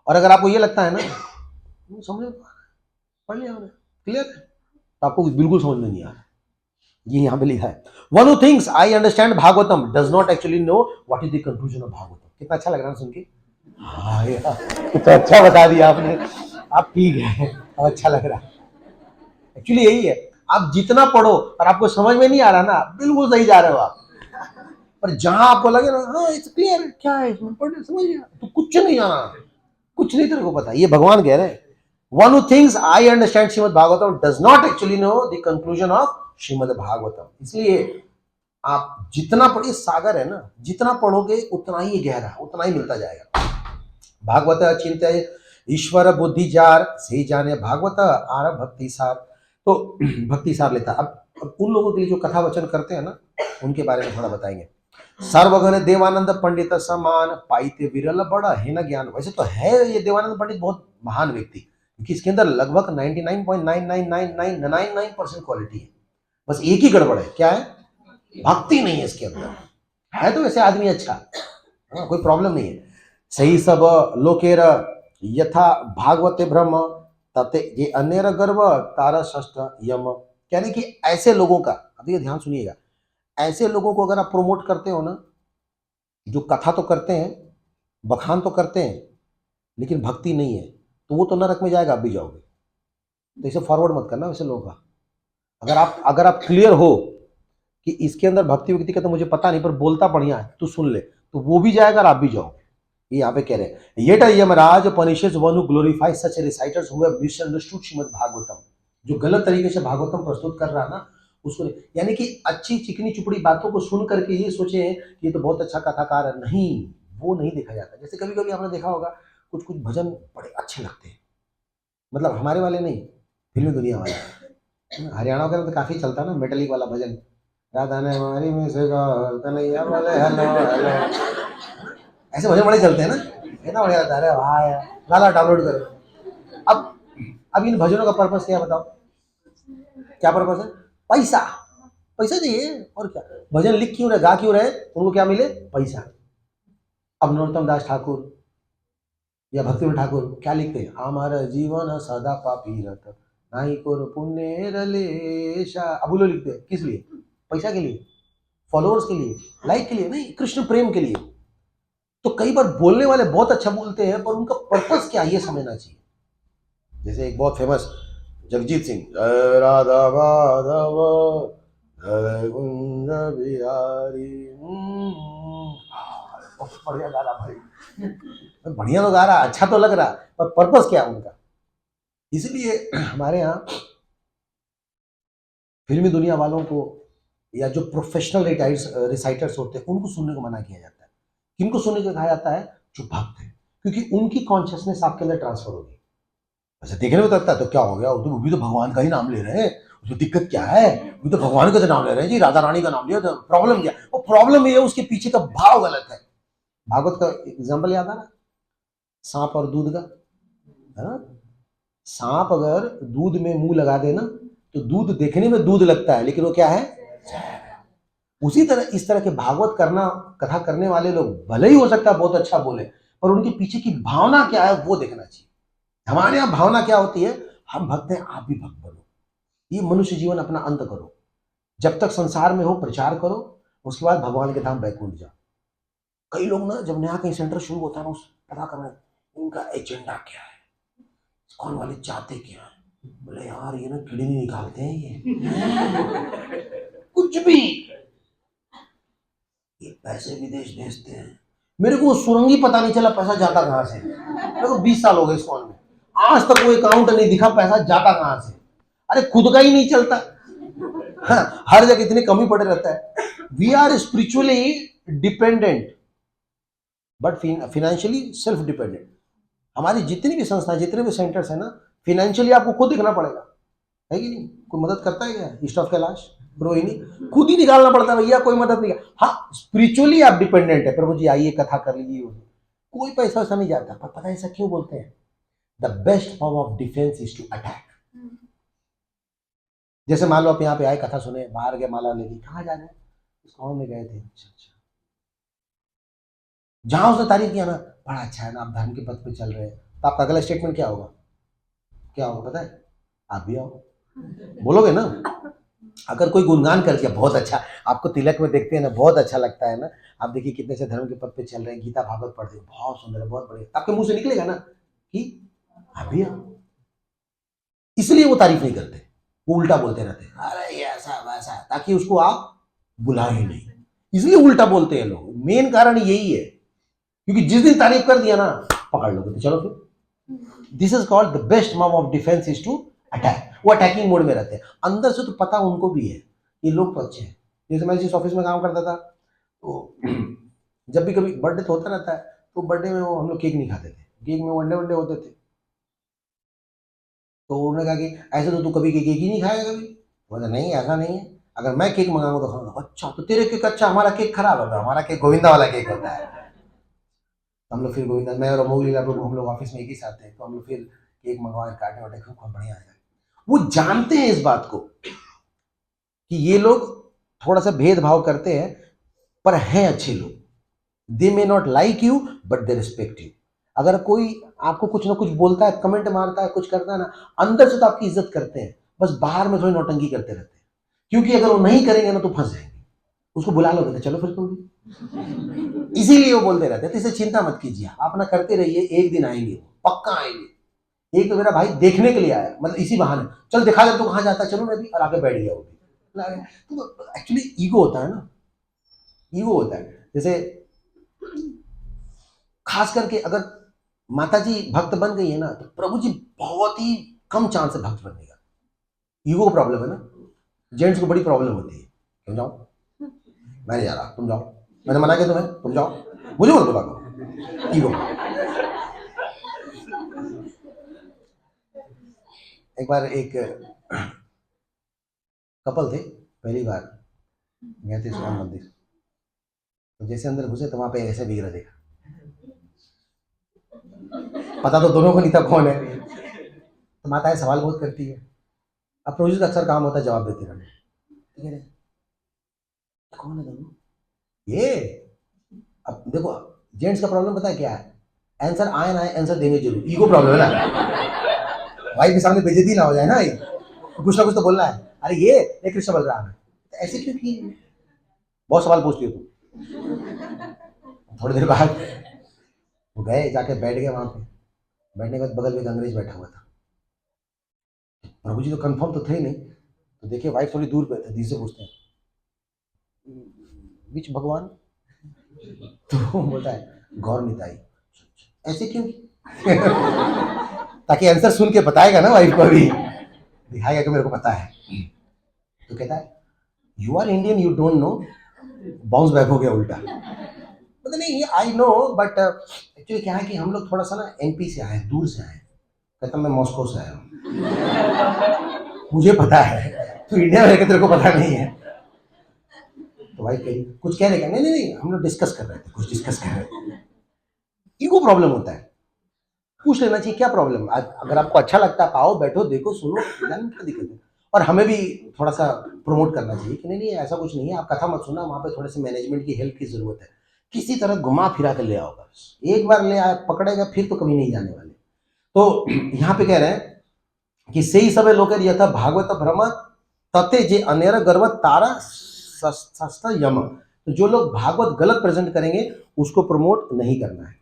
और अगर आपको ये लगता है ना समझ में पढ़ लिया हमने, क्लियर है, तो आपको बिल्कुल समझ में नहीं आ रहा। ये यहां पे लिखा है, one who thinks I understand Bhagavatam does not actually know what is the conclusion of Bhagavatam. कितना अच्छा लग रहा है सुन के। हाँ यार, तो अच्छा बता दिया आपने, आप ठीक है, अब अच्छा लग रहा है। एक्चुअली यही है, आप जितना पढ़ो और आपको समझ में नहीं आ रहा ना, बिल्कुल सही जा रहे हो आप। पर जहां आपको लगे ना हाँ इट्स क्लियर, क्या है इसमें, पढ़ समझ गया, तो कुछ नहीं आना, कुछ नहीं तेरे को पता। ये भगवान कह रहे हैं, one who thinks I understand Shrimad Bhagavatam does not actually know the conclusion of Shrimad Bhagavatam. इसलिए आप जितना पढ़िए, सागर है ना, जितना पढ़ोगे उतना ही गहरा, उतना ही मिलता जाएगा। भागवत चिंत्य ईश्वर बुद्धि जार, से जाने भागवत आर भक्ति सार। तो भक्ति सार लेता। अब उन लोगों के लिए जो कथा वचन करते हैं ना, उनके बारे में थोड़ा बताएंगे। सर्वघन देवानंद पंडित समान, पाइते विरल बड़ा है न ज्ञान। वैसे तो है ये देवानंद पंडित बहुत महान व्यक्ति, क्योंकि इसके अंदर लगभग 99.999999% क्वालिटी है। बस एक ही गड़बड़ है, क्या है? भक्ति नहीं है इसके अंदर। है तो वैसे आदमी अच्छा, हाँ, कोई प्रॉब्लम नहीं है। सही सब लोकेर यथा भागवते ब्रह्म, तते ये अन्य गर्व तारा षष्ठ यम। यानी कि ऐसे लोगों का, अब ये ध्यान सुनिएगा, ऐसे लोगों को अगर आप प्रमोट करते हो ना, जो कथा तो करते हैं, बखान तो करते हैं, लेकिन भक्ति नहीं है, तो वो तो नरक में जाएगा, आप भी जाओगे। तो इसे फॉरवर्ड मत करना वैसे लोगों का। अगर आप क्लियर हो कि इसके अंदर भक्ति व्यक्ति का तो मुझे पता नहीं, पर बोलता बढ़िया है, तू सुन ले, तो वो भी जाएगा और आप भी जाओ। ये यहाँ पे कह रहे हैं, yet Yamraj punishes one who glorifies such reciters who have misunderstood Shrimad Bhagavatam. जो गलत तरीके से भागवतम प्रस्तुत कर रहा है ना, उसको, यानी कि अच्छी चिकनी चुपड़ी बातों को सुन करके ये सोचे कि ये तो बहुत अच्छा कथाकार है, नहीं, वो नहीं देखा जाता। जैसे कभी कभी आपने देखा होगा, कुछ कुछ भजन बड़े अच्छे लगते हैं, मतलब हमारे वाले नहीं, फिल्मी दुनिया वाले। हरियाणा के तो काफी चलता है ना मेटलिक वाला भजन, राधा ने हमारी में से कन्हैया बोले हेलो हेलो, ऐसे भजन बड़े चलते हैं ना, कितना बढ़िया लगता है। अरे वाह यार, गाना डाउनलोड करो। अब इन भजनों का पर्पस क्या बताओ? क्या पर्पस है? पैसा, पैसा चाहिए और क्या। भजन लिख क्यों रहे, गा क्यों रहे? उनको क्या मिले? पैसा। अब नरोत्तम दास ठाकुर या भक्ति ठाकुर क्या लिखते हैं? हमारा जीवन सदा पापी रत, नहीं कोर पुण्य रलेशा। अब वो लोग लिखते हैं किस लिए? पैसा के लिए, फॉलोअर्स के लिए, लाइक के लिए नहीं, कृष्ण प्रेम के लिए। तो कई बार बोलने वाले बहुत अच्छा बोलते हैं, पर उनका पर्पस क्या ये समझना चाहिए। जैसे एक बहुत फेमस जगजीत सिंह, जय राधा माधव जय कुंज बिहारी, बहुत बढ़िया गा रहा भाई, बढ़िया तो गा रहा, अच्छा तो लग रहा, पर पर्पस क्या है उनका? इसलिए हमारे यहाँ फिल्मी दुनिया वालों को, या जो प्रोफेशनल रिसाइटर्स होते हैं, उनको सुनने को मना किया जाता है। किनको सुनने को कहा जाता है? जो भक्त है, क्योंकि उनकी कॉन्शियसनेस आपके अंदर ट्रांसफर होगी। वैसे देखने में तो लगता है तो क्या हो गया, वो भी तो भगवान का ही नाम ले रहे हैं, उसमें दिक्कत क्या है, वो तो भगवान का तो नाम ले रहे हैं जी, राधा रानी का नाम लिया, तो प्रॉब्लम क्या? वो प्रॉब्लम ये है उसके पीछे का भाव गलत है। भागवत का एग्जाम्पल याद आ रहा, सांप और दूध का, है ना? सांप अगर दूध में मुंह लगा देना तो दूध देखने में दूध लगता है लेकिन वो क्या है, जहर है। उसी तरह इस तरह के भागवत करना कथा करने वाले लोग भले ही हो सकता है बहुत अच्छा बोले, पर उनके पीछे की भावना क्या है वो देखना चाहिए। हमारे यहाँ भावना क्या होती है, हम भक्त हैं आप भी भक्त बनो, ये मनुष्य जीवन अपना अंत करो, जब तक संसार में हो प्रचार करो, उसके बाद भगवान के धाम बैकुंठ जाओ। कई लोग ना जब नया कहीं सेंटर शुरू होता है ना, उस पता करना इनका एजेंडा क्या है, कौन वाले चाहते क्या है। बोले यार ये ना किडनी निकालते हैं ये कुछ भी, ये पैसे विदेश भेजते हैं। मेरे को सुरंग ही पता नहीं चला पैसा जाता कहां से। मेरे को 20 साल हो गए इस कॉन में, आज तक वो अकाउंट नहीं दिखा पैसा जाता कहां से। अरे खुद का ही नहीं चलता। हाँ, हर जगह इतनी कमी पड़े रहता है। We are spiritually dependent but financially self dependent. हमारी जितनी भी संस्थाएं जितने भी सेंटर्स है ना, फिनेंशियली आपको खुद देखना पड़ेगा, है कि नहीं। कोई मदद करता है क्या, ईस्ट ऑफ कैलाश रोहिणी, खुद ही निकालना पड़ता है भैया, कोई मदद नहीं। हाँ स्पिरिचुअली आप डिपेंडेंट है, प्रभु जी आइए कथा कर लीजिए, कोई पैसा वैसा नहीं जाता। पर पता है ऐसा क्यों बोलते हैं, the best form of defence is to attack. जैसे मान लो आप यहाँ पे आए कथा सुने, बाहर गए माला लेके, कहाँ जा रहे हैं, उस गाँव में गए थे, अच्छा अच्छा, जहां उसने तारीफ किया ना, बड़ा अच्छा है ना, आप धर्म के पथ पे चल रहे हैं, तो आपका अगला स्टेटमेंट क्या होगा, क्या होगा पता है, आप भी आओ, बोलोगे ना। अगर कोई गुणगान कर दिया, बहुत अच्छा, आपको तिलक में देखते हैं ना, बहुत अच्छा लगता है ना, आप देखिए कितने से धर्म के पथ पे चल रहे हैं, गीता भागवत पढ़ रहे हैं, बहुत सुंदर है, बहुत बढ़िया, आपके मुंह से निकलेगा ना कि आप भी आओ। इसलिए वो तारीफ नहीं करते, वो उल्टा बोलते रहते हैं, अरे ये ऐसा वैसा, ताकि उसको आप बुलाओ ही नहीं, इसलिए उल्टा बोलते हैं लोग। मेन कारण यही है, क्योंकि जिस दिन तारीफ कर दिया ना, पकड़ लोगे तो चलो फिर। This is called the best form of defence is to attack. वो अटैकिंग मोड में रहते हैं, अंदर से तो पता उनको भी है ये लोग तो अच्छे हैं। जैसे मैं जिस ऑफिस में काम करता था, तो जब भी कभी बर्थडे तो होता रहता है, तो बर्थडे में वो हम लोग केक नहीं खाते थे, केक में वनडे वनडे होते थे। तो उन्होंने कहा कि ऐसे तो तू कभी केक ही नहीं खाएगा कभी। बोला नहीं ऐसा नहीं है, अगर मैं केक मंगाऊंगा तो खाऊंगा। अच्छा तो तेरे केक अच्छा, हमारा केक खराब होगा, हमारा केक गोविंदा वाला केक होता है। हम लोग फिर गोविंदा, मैं और अमोल लीला प्रभु हम लोग ऑफिस में एक ही साथ थे, तो हम लोग फिर केक मंगवाए, काटे वाटे खूब बढ़िया है। वो जानते हैं इस बात को कि ये लोग थोड़ा सा भेदभाव करते हैं, पर हैं अच्छे लोग। They may not like you but they respect you. अगर कोई आपको कुछ ना कुछ बोलता है, कमेंट मारता है, कुछ करता है ना, अंदर से तो आपकी इज्जत करते हैं, बस बाहर में थोड़ी नौटंकी करते रहते हैं। क्योंकि अगर वो नहीं करेंगे ना तो फंस जाएंगे, उसको बुला लोगे तो चलो फिर तुम भी। इसीलिए वो बोलते रहते हैं, तो इसे चिंता मत कीजिए, आप ना करते रहिए, एक दिन आएंगे वो, पक्का आएंगे। एक तो मेरा भाई देखने के लिए आया, मतलब इसी बहाने, चल दिखा दे तो कहाँ जाता है, चलो मैं भी, और आगे बैठ गया वो भी। तो एक्चुअली ईगो होता है ना, ईगो होता है। जैसे खास करके अगर माता जी भक्त बन गई है ना, तो प्रभु जी बहुत ही कम चांस है भक्त बनने का। ईगो का प्रॉब्लम है ना, जेंट्स को बड़ी प्रॉब्लम होती है, तुम जाओ, मैं नहीं जा रहा, तुम जाओ, मैंने मना किया तुम्हें, तुम जाओ, मुझे मत बुला करो, ईगो। एक बार एक कपल थे, पहली बार गए थे इस्कॉन मंदिर, तो जैसे अंदर घुसे तो वहां पे ऐसे बिगड़ देखा, पता तो दोनों को नहीं था कौन है। तो माताएं सवाल बहुत करती है, अब प्रभु जी का अक्सर काम होता है जवाब देते रहना, ठीक है, कौन है दोनों ये। अब देखो जेंट्स का प्रॉब्लम पता है क्या है, आंसर आए ना आए, आंसर देंगे जरूर, ईगो प्रॉब्लम है ना, वाइफ के सामने बेइज्जती ना हो जाए ना, तो कुछ ना कुछ तो बोलना है, अरे ये कृष्ण बलराम है, तो ऐसे क्यों किए, बहुत सवाल पूछती हो तुम। थोड़ी देर बाद वो गए, जाके बैठ गए वहां पे, बैठने के बाद बगल में एक अंग्रेज बैठा हुआ था, प्रभु जी तो कंफर्म तो थे ही नहीं, तो देखिए वाइफ थोड़ी दूर पे थे, दी से पूछते हैं विच भगवान, तो बोलता है गौर निताई। ऐसे क्यों ताकि आंसर सुन के बताएगा ना वाइफ को, भी दिखाएगा कि मेरे को पता है। तो कहता है you are Indian you don't know, bounce back हो गया उल्टा, पता नहीं आई नो बट एक्चुअली क्या है कि हम लोग थोड़ा सा ना एमपी से आए, दूर से आए। कहता मैं मॉस्को से आया हूँ। मुझे पता है, तो इंडिया में तेरे को पता नहीं है। तो भाई कही कुछ कह रहे क्या, नहीं नहीं नहीं हम लोग डिस्कस कर रहे थे, कुछ डिस्कस कर रहे थे। ईगो प्रॉब्लम होता है, पूछ लेना चाहिए क्या प्रॉब्लम, अगर आपको अच्छा लगता है आओ बैठो देखो सुनो, क्या दिक्कत है। और हमें भी थोड़ा सा प्रमोट करना चाहिए कि नहीं नहीं ऐसा कुछ नहीं है, आप कथा मत सुनना, वहाँ पे थोड़े से मैनेजमेंट की हेल्प की जरूरत है, किसी तरह घुमा फिरा कर ले आओ बस, एक बार ले आए पकड़ेगा फिर तो कभी नहीं जाने वाले। तो यहाँ पे कह रहे हैं कि सही समय लोकेर यथा भागवत भ्रम तथे जे अनेर गर्व तारा सस्ता यम, तो जो लोग भागवत गलत प्रेजेंट करेंगे उसको प्रमोट नहीं करना है,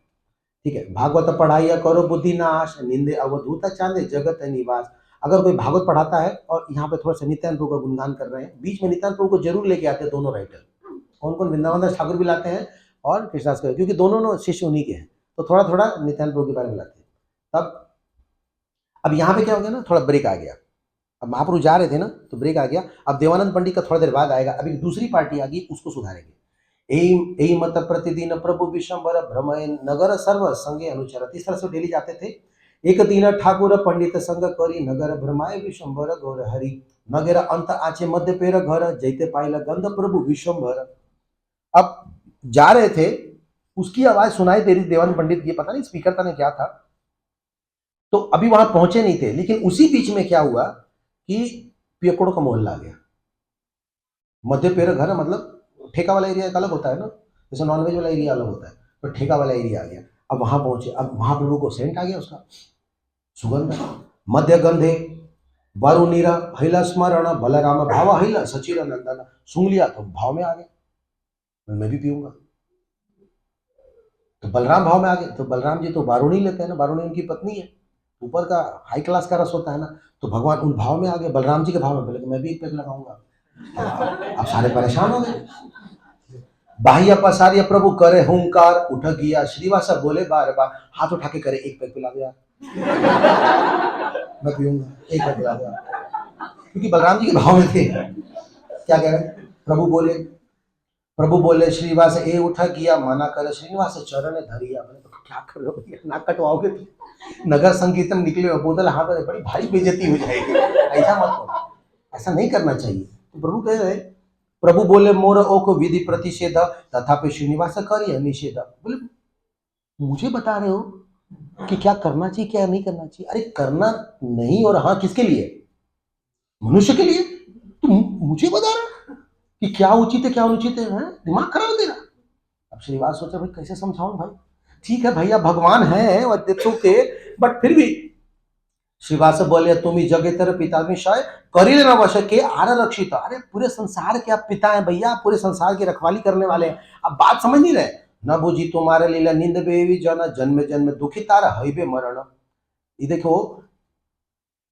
ठीक है। भागवत पढ़ाइया करो बुद्धि नाश, निंदे अवधूता चांदे जगत निवास। अगर कोई भागवत पढ़ाता है और यहाँ पे थोड़ा सा नित्यानंद प्रभु का गुणगान कर रहे हैं, बीच में नित्यानंद प्रभु को जरूर लेके आते हैं दोनों राइटर, कौन कौन, वृंदावन दास ठाकुर भी लाते हैं और कृष्णदास का, क्योंकि दोनों शिष्य उन्हीं के हैं, तो थोड़ा थोड़ा नित्यानंद प्रभु के बारे में लाते हैं। तब अब यहाँ पे क्या हो गया ना, थोड़ा ब्रेक आ गया, अब महाप्रभु जा रहे थे ना तो ब्रेक आ गया, अब देवानंद पंडित का थोड़ा देर बाद आएगा, अभी दूसरी पार्टी आ गई उसको सुधारेंगे। यही मत प्रतिदिन प्रभु विश्वम्बर भ्रमय नगर सर्व संगे अनुचरत, इस तरह से डेली जाते थे। एक दिन ठाकुर पंडित संग करी नगर भ्रमाय विश्वम्बर गौर हरि, नगर अंत आचे मध्य पेर घर जैते पाइला गंध प्रभु विश्वम्बर। अब जा रहे थे, उसकी आवाज सुनाई दे रही देवानंद पंडित की, पता नहीं स्पीकर था ना क्या था, तो अभी वहां पहुंचे नहीं थे, लेकिन उसी बीच में क्या हुआ कि पियकोड़ों का मोहल्ला आ गया। मध्य पेर घर मतलब ठेका वाला एरिया एक अलग होता है ना, जैसे नॉनवेज वाला एरिया अलग होता है, तो ठेका वाला एरिया आ गया। अब वहां पहुंचे, अब महाप्रभु को सेंट आ गया, उसका सुगंध, मध्य गंधे वरुणीरा हिला स्मरण बलराम भाव हिला सचिर नंदन, सूंघ लिया तो भाव में आ गया, मैं भी पीऊंगा, तो बलराम भाव में आ गए। तो बलराम जी तो वारुणी लेते हैं ना, वारुणी उनकी पत्नी है, ऊपर का हाई क्लास का रस होता है ना, तो भगवान उन भाव में आ गए, बलराम जी के भाव में, बोले मैं भी एक पैक लगाऊंगा। अब सारे परेशान हो गए। बाह्य पसार्य प्रभु करे हुंकार, उठ गया श्रीवासा बोले बार बार, हाथ उठा के करे एक पैक पिला दिया, मैं पीऊंगा, एक पैक पिला दिया, क्योंकि बलराम जी के भाव में थे। क्या कह रहे प्रभु बोले श्रीवास ए उठा किया, मना करे श्रीनिवास चरण धरिया, मैंने तो क्या कर रहे हो भैया, नाक कटवाओगे तो, नगर संकीर्तन निकले हो, बोतल हाथ में, बड़ी भारी बेइज्जती हो जाएगी, ऐसा मत करो, ऐसा नहीं करना चाहिए। तो प्रभु कह रहे, प्रभु बोले मोर ओक विधि प्रतिषेध तथापि श्रीनिवास करिए निषेध, बोले मुझे बता रहे हो कि क्या करना चाहिए क्या नहीं करना चाहिए, अरे करना नहीं, और हाँ किसके लिए, मनुष्य के लिए, तुम मुझे बता रहे कि क्या उचित है क्या अनुचित है, दिमाग खराब है तेरा। अब श्रीनिवास सोचा भाई कैसे समझाऊं भाई, ठीक है भैया भगवान है और के, बट फिर भी श्रीवास बोले तुम जगेतर पिता में शाय करिले न वश के आर रक्षित, अरे पूरे संसार के आप पिता हैं भैया, पूरे संसार की रखवाली करने वाले हैं, अब बात समझ नहीं रहे। न बुझी तुम्हारे लीला निंद बेवी जन जन्म जन्म दुखी तारा हईबे मरण, ये देखो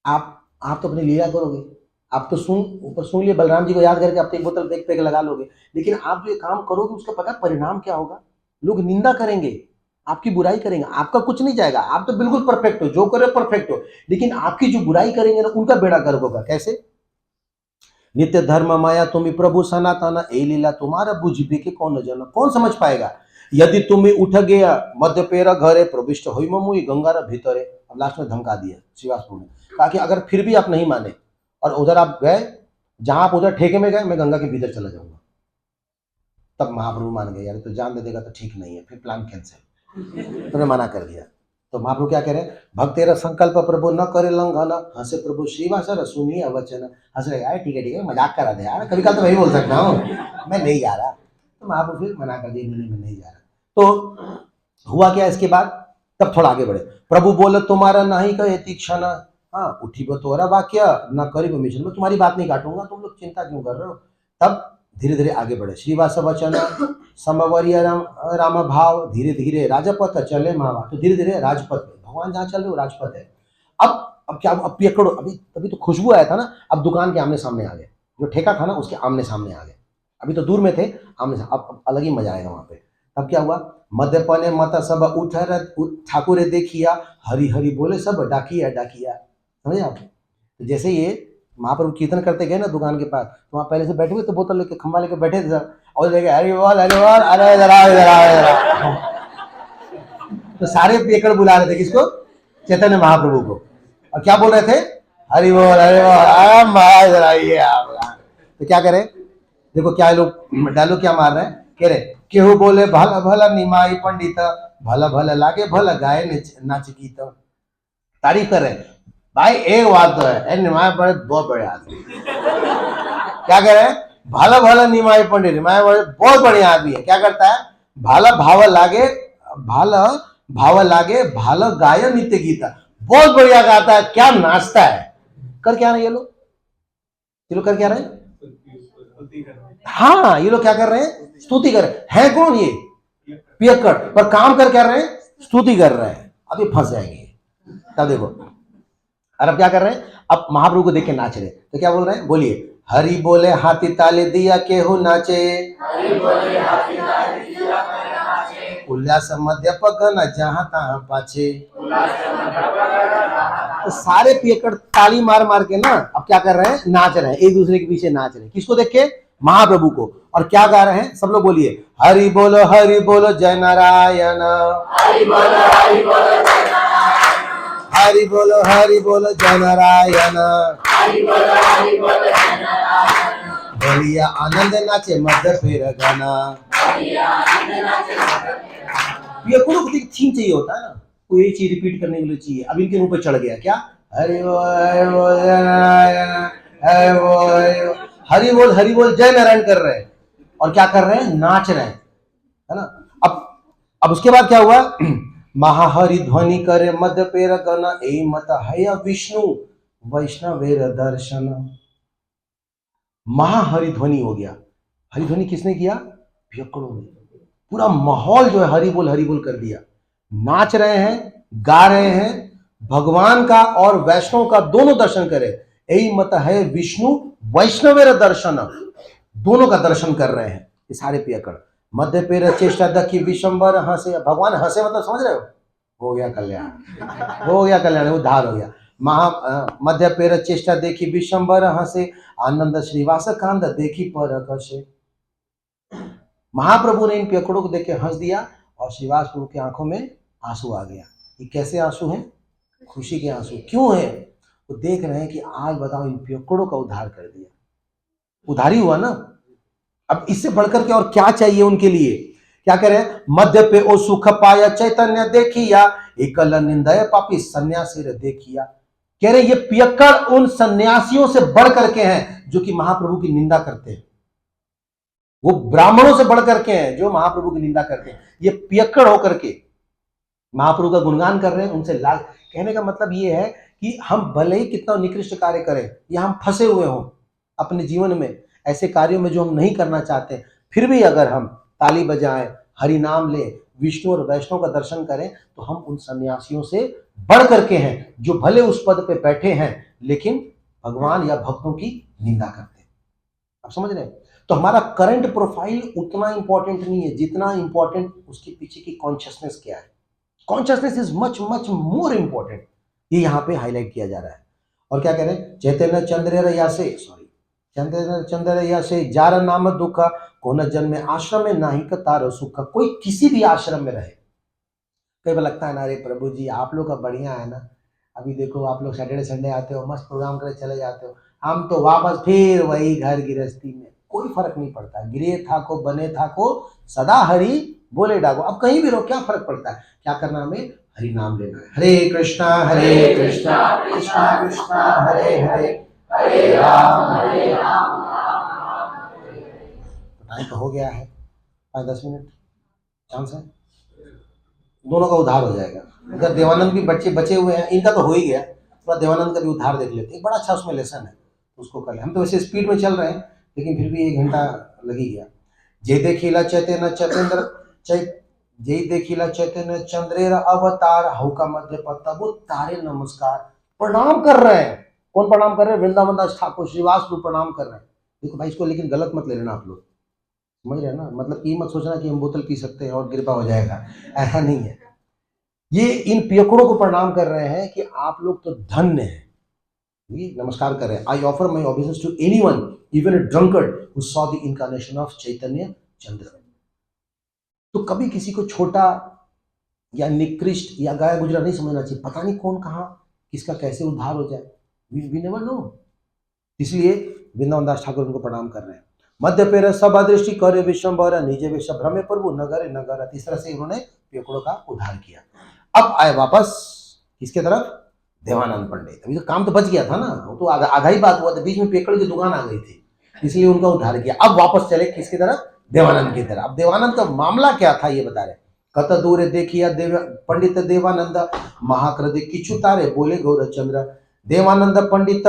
आप तो अपनी लीला करोगे, आप तो ऊपर सुन लिए बलराम जी को याद करके आप तो एक बोतल पेक पेक लगा लोगे, लेकिन आप जो ये काम करोगे उसका पता परिणाम क्या होगा, लोग निंदा करेंगे, आपकी बुराई करेंगे, आपका कुछ नहीं जाएगा, आप तो बिल्कुल परफेक्ट हो, जो करे परफेक्ट हो, लेकिन आपकी जो बुराई करेंगे ना उनका बेड़ा गर्क होगा। कैसे, नित्य धर्म माया तुम्हें प्रभु सनातन ए लीला तुम्हारा बुझबे के कौन जन, कौन समझ पाएगा, यदि तुम्हें उठ गया मध्य पेरा घरे प्रविष्ट हुई ममुई गंगारा भीतरे। अब लास्ट में धमका दिया श्रीवासपुर ने, कहा कि अगर फिर भी आप नहीं माने और उधर आप गए, जहां आप उधर ठेके में गए, मैं गंगा के भीतर चला जाऊंगा। तब महाप्रभु मान गए, यार तो जान दे देगा तो ठीक नहीं है, फिर प्लान कैंसिल, तो मना कर दिया। तो महाप्रभु क्या कह रहे हैं, भक्तेरा संकल्प प्रभु न करे लंघन, हंसे प्रभु श्रीवास सुनिए अवचन, हंस रहे यार ठीक है मजाक करा दे यार, कभी कल तो वही बोल सकता हूँ, मैं नहीं जा रहा। तो महाप्रभु फिर मना कर दिया, मैं नहीं जा रहा। तो हुआ क्या इसके बाद, तब थोड़ा आगे बढ़े, प्रभु बोले तुम्हारा नहीं कहे तीक्षण, हाँ उठी तोरा वाक्य न करी मिशन, मैं तुम्हारी बात नहीं काटूंगा, तुम लोग चिंता क्यों कर रहे हो। तब धीरे धीरे आगे बढ़े, श्रीवास वचन समवर्य राम भाव, धीरे धीरे राजपथ चले मावा, तो धीरे धीरे राजपथ में, भगवान जहाँ चल रहे वो राजपथ है। अब क्या, अब पियकड़ो, अभी तो खुशबू आया था ना, अब दुकान के आमने सामने आ गए, जो ठेका था ना उसके आमने सामने आ गए, अभी तो दूर में थे, आमने अब अलग ही मजा आएगा वहां पे। तब क्या हुआ, मध्यपने मत सब उठ ठाकुर देखिया, हरि हरि बोले सब डाकिया डाकिया, समझे आप। तो जैसे ये महाप्रभु कीर्तन करते गए ना दुकान के पास, तो वहाँ पहले से बैठे हुए तो बोतल लेके खंबा लेके बैठे थे सब, और लेके हरि बोल अरे इधर तो सारे पेकड़ बुला रहे थे किसको, चैतन्य महाप्रभु को, और क्या बोल रहे थे, हरि बोल इधर आइए आप। तो क्या करे, देखो क्या लोग डायलॉग क्या मार रहे हैं, कह रहे केहू बोले भला भला निमाई पंडित, भला भला लागे भला गाय नाच गीत, तारीफ कर रहे हैं, भाई एक बात तो है, निमाय पंडित बहुत बड़े आदमी क्या कह रहे हैं, भाला भाला निमाय पंडित, निमाय पंडित बहुत बढ़िया आदमी है। क्या करता है, भाला भाव लागे, भाला भाव लागे, भाला गाय नित्य गीता, बहुत बढ़िया गाता है, क्या नाचता है। कर क्या रहे ये लोग, कर क्या रहे हैं, हाँ ये लोग क्या कर रहे हैं, स्तुति कर रहे हैं। कौन ये पियक्कड़, पर काम कर क्या रहे हैं, स्तुति कर रहे हैं। अब ये फंस जाएंगे। तब देखो, और अब क्या कर रहे हैं, अब महाप्रभु को देख के नाच रहे, तो क्या बोल रहे हैं, बोलिए, हरि बोले हाथी ताले दिया केहू नाचे, उल्लास मध्य पगन जहां तहां पाछे। तो सारे पियक्कड़ ताली मार मार के ना अब क्या कर रहे हैं, नाच रहे हैं, एक दूसरे के पीछे नाच रहे हैं। किसको देख के, महाप्रभु को। और क्या गा रहे हैं, सब लोग बोलिए, हरि बोलो जय नारायण, हरि बोलो जय नारायण, बोलिया आनंद नाचे मध्य फेर गाना। पियक्कड़ों को थीम चाहिए होता है ना, कोई एक चीज रिपीट करने के लिए चाहिए। अब इनके मुंह पे चढ़ गया क्या, हरि बोल जय नारायण कर रहे हैं, और क्या कर रहे हैं, नाच रहे हैं, है ना। अब उसके बाद क्या हुआ, महाहरि ध्वनि करे मध्य पेर गना, ए मत हय विष्णु वैष्णवेर दर्शन। महाहरि ध्वनि हो गया। हरि ध्वनि किसने किया, पियक्कड़ों ने। पूरा माहौल जो है हरि बोल कर दिया। नाच रहे हैं, गा रहे हैं, भगवान का और वैष्णव का दोनों दर्शन करे। यही मत है विष्णु वैष्णवेर दर्शन, दोनों का दर्शन कर रहे हैं ये सारे पियक्कड़। मध्य पेर चेष्टा दखी विशंबर हंसे, भगवान हंसे मतलब समझ रहे हो गया कल्याण, हो गया कल्याण, उद्धार हो गया। मध्य पेर चेष्टा देखी विशंबर हंसे, आनंद श्रीवास कांद देखी पर कशे। महाप्रभु ने इन पियक्कड़ों को देख के हंस दिया और श्रीवास प्रभु की आंखों में आंसू आ गया। ये कैसे आंसू हैं, खुशी के आंसू। क्यों है, वो देख रहे हैं कि आज बताओ इन पियक्कड़ों का उद्धार कर दिया, उद्धार ही हुआ ना। अब इससे बढ़कर के और क्या चाहिए उनके लिए। क्या कह रहे हैं, मध्य पे ओ सुख पाया चैतन्य देखिया, एकल निंदय पापी सन्यासी देखिया। कह रहे ये पियक्कड़ उन सन्यासियों से बढ़ करके हैं जो कि महाप्रभु की निंदा करते हैं, वो ब्राह्मणों से बढ़ करके हैं जो महाप्रभु की निंदा करते हैं। ये पियक्कड़ होकर के महाप्रभु का गुणगान कर रहे हैं, उनसे लाल। कहने का मतलब ये है कि हम भले ही कितना निकृष्ट कार्य करें या हम फंसे हुए हों अपने जीवन में ऐसे कार्यों में जो हम नहीं करना चाहते, फिर भी अगर हम ताली बजाएं, हरि नाम लें, विष्णु और वैष्णव का दर्शन करें, तो हम उन सन्यासियों से बढ़ करके हैं जो भले उस पद पे बैठे हैं लेकिन भगवान या भक्तों की निंदा करते हैं। आप समझ रहे हैं। तो हमारा करंट प्रोफाइल उतना इंपॉर्टेंट नहीं है जितना इंपॉर्टेंट उसके पीछे की कॉन्शियसनेस क्या है। Consciousness is much much more important, ये यहाँ पे हाईलाइट किया जा रहा है। और क्या कह रहे हैं, चैतन्य चंद्र से जार नाम दुख, कोन जन्मे आश्रम में नाही तार सुख। कोई किसी भी आश्रम में रहे, कई बार लगता है ना, अरे प्रभु जी आप लोग का बढ़िया है ना, अभी देखो आप लोग सैटरडे संडे आते हो, मस्त प्रोग्राम करे चले जाते हो, हम तो वापस फिर वही घर गृहस्थी में। कोई फर्क नहीं पड़ता, गिरे था को बने था को सदा हरि बोले डागो। अब कहीं भी रहो, क्या फर्क पड़ता है, क्या करना, हमें हरि नाम लेना है। हरे कृष्णा कृष्णा कृष्णा हरे हरे, हरे राम टाइम तो हो गया है, 5-10 मिनट चांस है, दोनों का उद्धार हो जाएगा। अगर देवानंद भी बच्चे बचे हुए हैं, इनका तो हो ही गया, थोड़ा देवानंद का भी उद्धार देख लेते हैं, बड़ा अच्छा उसमें लेसन है, उसको कर ले। हम तो वैसे स्पीड में चल रहे हैं लेकिन फिर भी 1 घंटा लग ही गया। जय देखिला चैतन्य चंद्रेर अवतार, हौका मध्य पत्ता तारे नमस्कार। प्रणाम कर रहे हैं, कौन प्रणाम कर रहे हैं, वृंदावन दास ठाकुर श्रीवास प्रभु प्रणाम कर रहे हैं। देखो भाई, इसको लेकिन गलत मत ले लेना आप लोग, समझ रहे हैं ना। मतलब ये मत सोचना कि हम बोतल पी सकते हैं और कृपा हो जाएगा, ऐसा नहीं है। ये इन पियक्कड़ों को प्रणाम कर रहे हैं कि आप लोग तो धन्य हैं, ये नमस्कार कर रहे हैं। I offer my obeisances to anyone even a drunkard who saw the incarnation of Chaitanya Chandra. तो कभी किसी को छोटा या निकृष्ट या गाया गुजरा नहीं समझना चाहिए। पता नहीं कौन कहाँ किसका कैसे उद्धार हो जाए, वी नेवर नो। इसलिए वृंदावन दास ठाकुर उनको प्रणाम कर रहे हैं। मध्य पेर सब दृष्टि करे विश्वम्भर, निजे विश्व भ्रमे प्रभु नगर नगर। इस तरह से उन्होंने पियक्कड़ों का उद्धार किया। अब आए वापस किसके तरफ, देवानंद पंडित। अभी तो काम तो बच गया था ना, वो तो आधा ही बात हुआ था, बीच में पेकड़ की दुकान आ गई थी, इसलिए उनका उद्धार किया। अब वापस चले किसकी तरफ? देवानंद की तरफ। अब देवानंद का मामला क्या था ये बता रहे। कत दूर देखिया पंडित देवानंद महाकृति किचु तारे बोले गौरचंद्र। देवानंद पंडित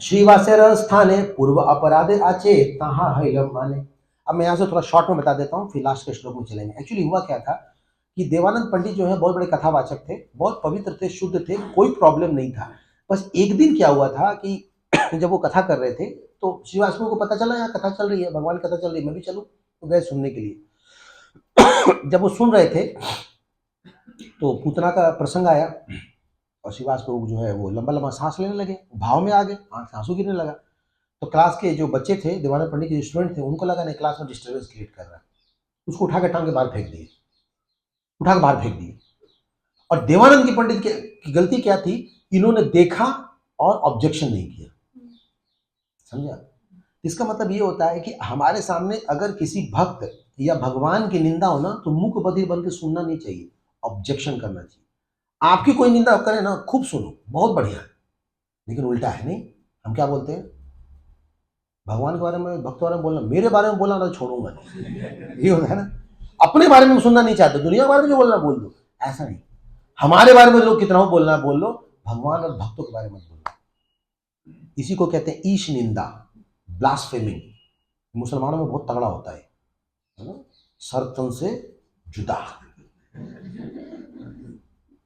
श्रीवासेर स्थाने पूर्व अपराधे आचे तहा हैलम माने। अब मैं यहाँ से थोड़ा शॉर्ट में बता देता हूँ, फिर लास्ट के श्लोक में चलेंगे। एक्चुअली हुआ क्या था कि देवानंद पंडित जो है बहुत बड़े कथावाचक थे, बहुत पवित्र थे, शुद्ध थे, कोई प्रॉब्लम नहीं था। बस एक दिन क्या हुआ था कि जब वो कथा कर रहे थे तो श्रीवास्तव को पता चला यहाँ कथा चल रही है, भगवान की कथा चल रही है, मैं भी चलूँ, तो गए सुनने के लिए। जब वो सुन रहे थे तो पूतना का प्रसंग आया और श्रीवास्तव जो है वो लंबा लंबा सांस लेने लगे, भाव में आ गए, आंख से आंसू गिरने लगा। तो क्लास के जो बच्चे थे, देवानंद पंडित के स्टूडेंट थे, उनको लगा नहीं क्लास में डिस्टर्बेंस क्रिएट कर रहा है, उसको उठा के टांग के बाहर फेंक दिए, उठा के बाहर फेंक दिए। और देवानंद की पंडित की गलती क्या थी, इन्होंने देखा और ऑब्जेक्शन नहीं किया। समझा? इसका मतलब ये होता है कि हमारे सामने अगर किसी भक्त या भगवान की निंदा हो ना, तो मुख बधिर बन के सुनना नहीं चाहिए, ऑब्जेक्शन करना चाहिए। आपकी कोई निंदा करे ना, खूब सुनो, बहुत बढ़िया है, लेकिन उल्टा है नहीं। हम क्या बोलते हैं, भगवान के बारे में, भक्त के बारे में बोलना, मेरे बारे में बोलना तो छोड़ूंगा नहीं, ये होता है ना। अपने बारे में सुनना नहीं चाहते, दुनिया के बारे में जो बोलना बोल दो, ऐसा नहीं। हमारे बारे में लोग कितना बोलना बोल लो, भगवान और भक्तों के बारे में बोलना। इसी को कहते हैं ईश निंदा, ब्लास्फेमिंग। मुसलमानों में बहुत तगड़ा होता है ना, सर तन से जुदा,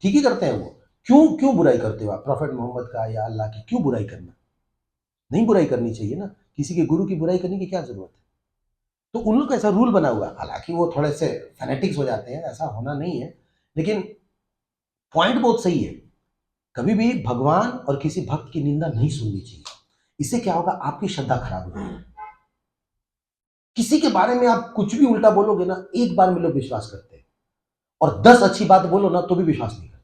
ठीक ही करते हैं वो। क्यों क्यों बुराई करते हो आप प्रॉफेट मोहम्मद का या अल्लाह की? क्यों बुराई करना? नहीं बुराई करनी चाहिए ना, किसी के गुरु की बुराई करने की क्या जरूरत है? तो उन लोग का ऐसा रूल बना हुआ, हालांकि वो थोड़े से फैनेटिक्स हो जाते हैं, ऐसा होना नहीं है, लेकिन पॉइंट बहुत सही है। कभी भी भगवान और किसी भक्त की निंदा नहीं सुननी चाहिए। इससे क्या होगा, आपकी श्रद्धा खराब हो जाएगी। किसी के बारे में आप कुछ भी उल्टा बोलोगे ना, एक बार में लोग विश्वास करते हैं, और 10 अच्छी बात बोलो ना तो भी विश्वास नहीं करते।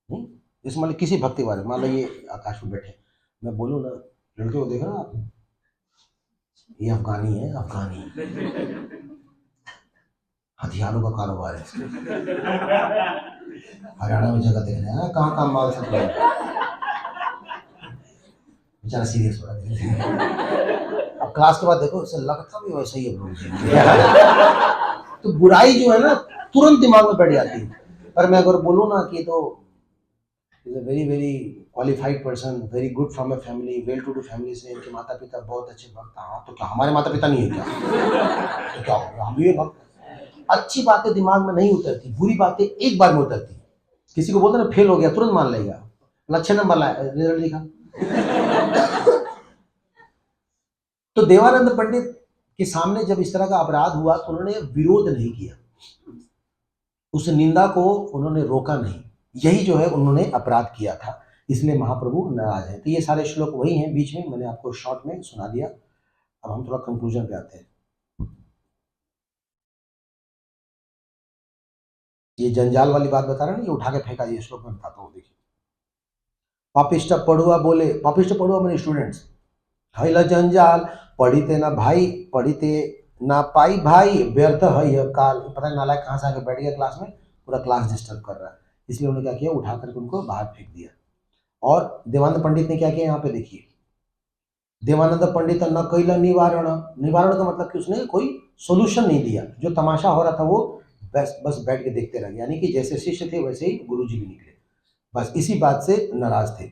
नहीं, जैसे मान लो किसी भक्त के बारे में, मान लो ये आकाश में बैठे, मैं बोलूँ ना, लड़के को देख रहा आप, ये अफगानी है, अफगानी हथियारों का कारोबार है, हरियाणा में जगह देखने है, कहाँ कहाँ माल सकते हैं, बेचारा सीरियस हो रहा है। अब क्लास के बाद देखो, उसे लगता भी वैसा ही है। तो बुराई जो है ना, तुरंत दिमाग में बैठ जाती है। पर मैं अगर बोलूँ ना कि तो is a very very qualified person, very good from a family, well to do family से, इनके माता पिता बहुत अच्छे भक्त। हाँ, तो क्या हमारे माता पिता नहीं है क्या? तो क्या होगा, हम भी भक्त। अच्छी बातें दिमाग में नहीं उतरती, बुरी बातें एक बार में उतरती। किसी को बोलते ना फेल हो गया, तुरंत मान लेगा, अच्छे नंबर लाया, रिजल्ट लिखा। तो देवानंद पंडित के सामने जब इस तरह का अपराध हुआ तो उन्होंने विरोध नहीं किया, उस निंदा को उन्होंने रोका नहीं। यही जो है उन्होंने अपराध किया था, इसलिए महाप्रभु नाराज है। तो ये सारे श्लोक वही हैं, बीच में मैंने आपको शॉर्ट में सुना दिया। अब हम थोड़ा कंक्लूजन पे आते हैं। ये जंजाल वाली बात बता रहे हैं ना, ये उठा के फेंका, ये श्लोक में बताता हूँ, देखिए। पापिष्ट पढ़ुआ बोले, पापिष्ट पढ़ुआ मेरे स्टूडेंट्स, हैला जंजाल पढ़िते ना भाई, पढ़िते ना पाई भाई, व्यर्थ है यह काल। पता नहीं नालायक कहाँ से आके बैठ गया क्लास में, पूरा क्लास डिस्टर्ब कर रहा है, इसलिए उन्होंने क्या किया, उठा करके उनको बाहर फेंक दिया। और देवानंद पंडित ने क्या किया, यहाँ पे देखिए, देवानंद पंडित न कैला निवारण। निवारण का मतलब कि उसने कोई सोल्यूशन नहीं दिया, जो तमाशा हो रहा था वो बस बैठ के देखते रह गए, यानी कि जैसे शिष्य थे वैसे ही गुरुजी भी निकले, बस इसी बात से नाराज थे।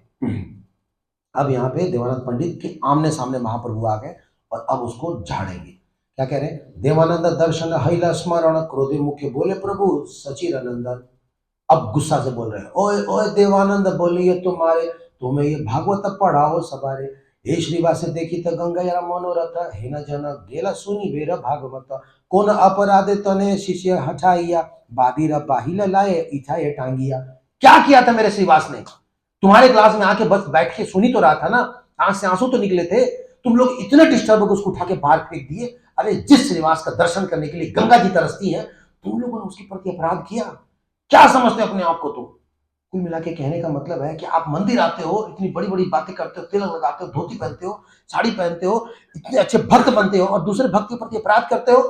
अब यहाँ पे देवानंद पंडित के आमने सामने महाप्रभु आ गए और अब उसको झाड़ेंगे। क्या कह रहे हैं, देवानंद दर्शन हैला स्मरण, क्रोधे मुख्य बोले प्रभु सचिर नंदन। अब गुस्सा से बोल रहे हैं, ओए ओए देवानंद बोलिए तुम्हारे, तुम्हें ये भागवत पढ़ाओ सवारे। हे श्रीवास देखी तो गंगा यारा मनोरथ, हे न जन गेला सुनी बेर भागवत। कौन अपराधे तने शिष्य हटाइया, बाबीरा बाहिला लाए इठाए टांगिया। क्या किया था मेरे श्रीवास ने, तुम्हारे क्लास में आके बस बैठ के सुनी तो रहा था ना, आंख से आंसू तो निकले थे, तुम लोग इतने डिस्टर्ब होकर उसको उठा के बाहर फेंक दिए। अरे जिस श्रीवास का दर्शन करने के लिए गंगा जी तरसती है, तुम लोगों ने उसके प्रति अपराध किया। क्या समझते हो अपने आप को? तो कुल मिला के कहने का मतलब है कि आप मंदिर आते हो, इतनी बड़ी बड़ी बातें करते हो, तिलक लगाते हो, धोती पहनते हो, साड़ी पहनते हो, इतने अच्छे भक्त बनते हो, और दूसरे भक्त के प्रति अपराध करते हो।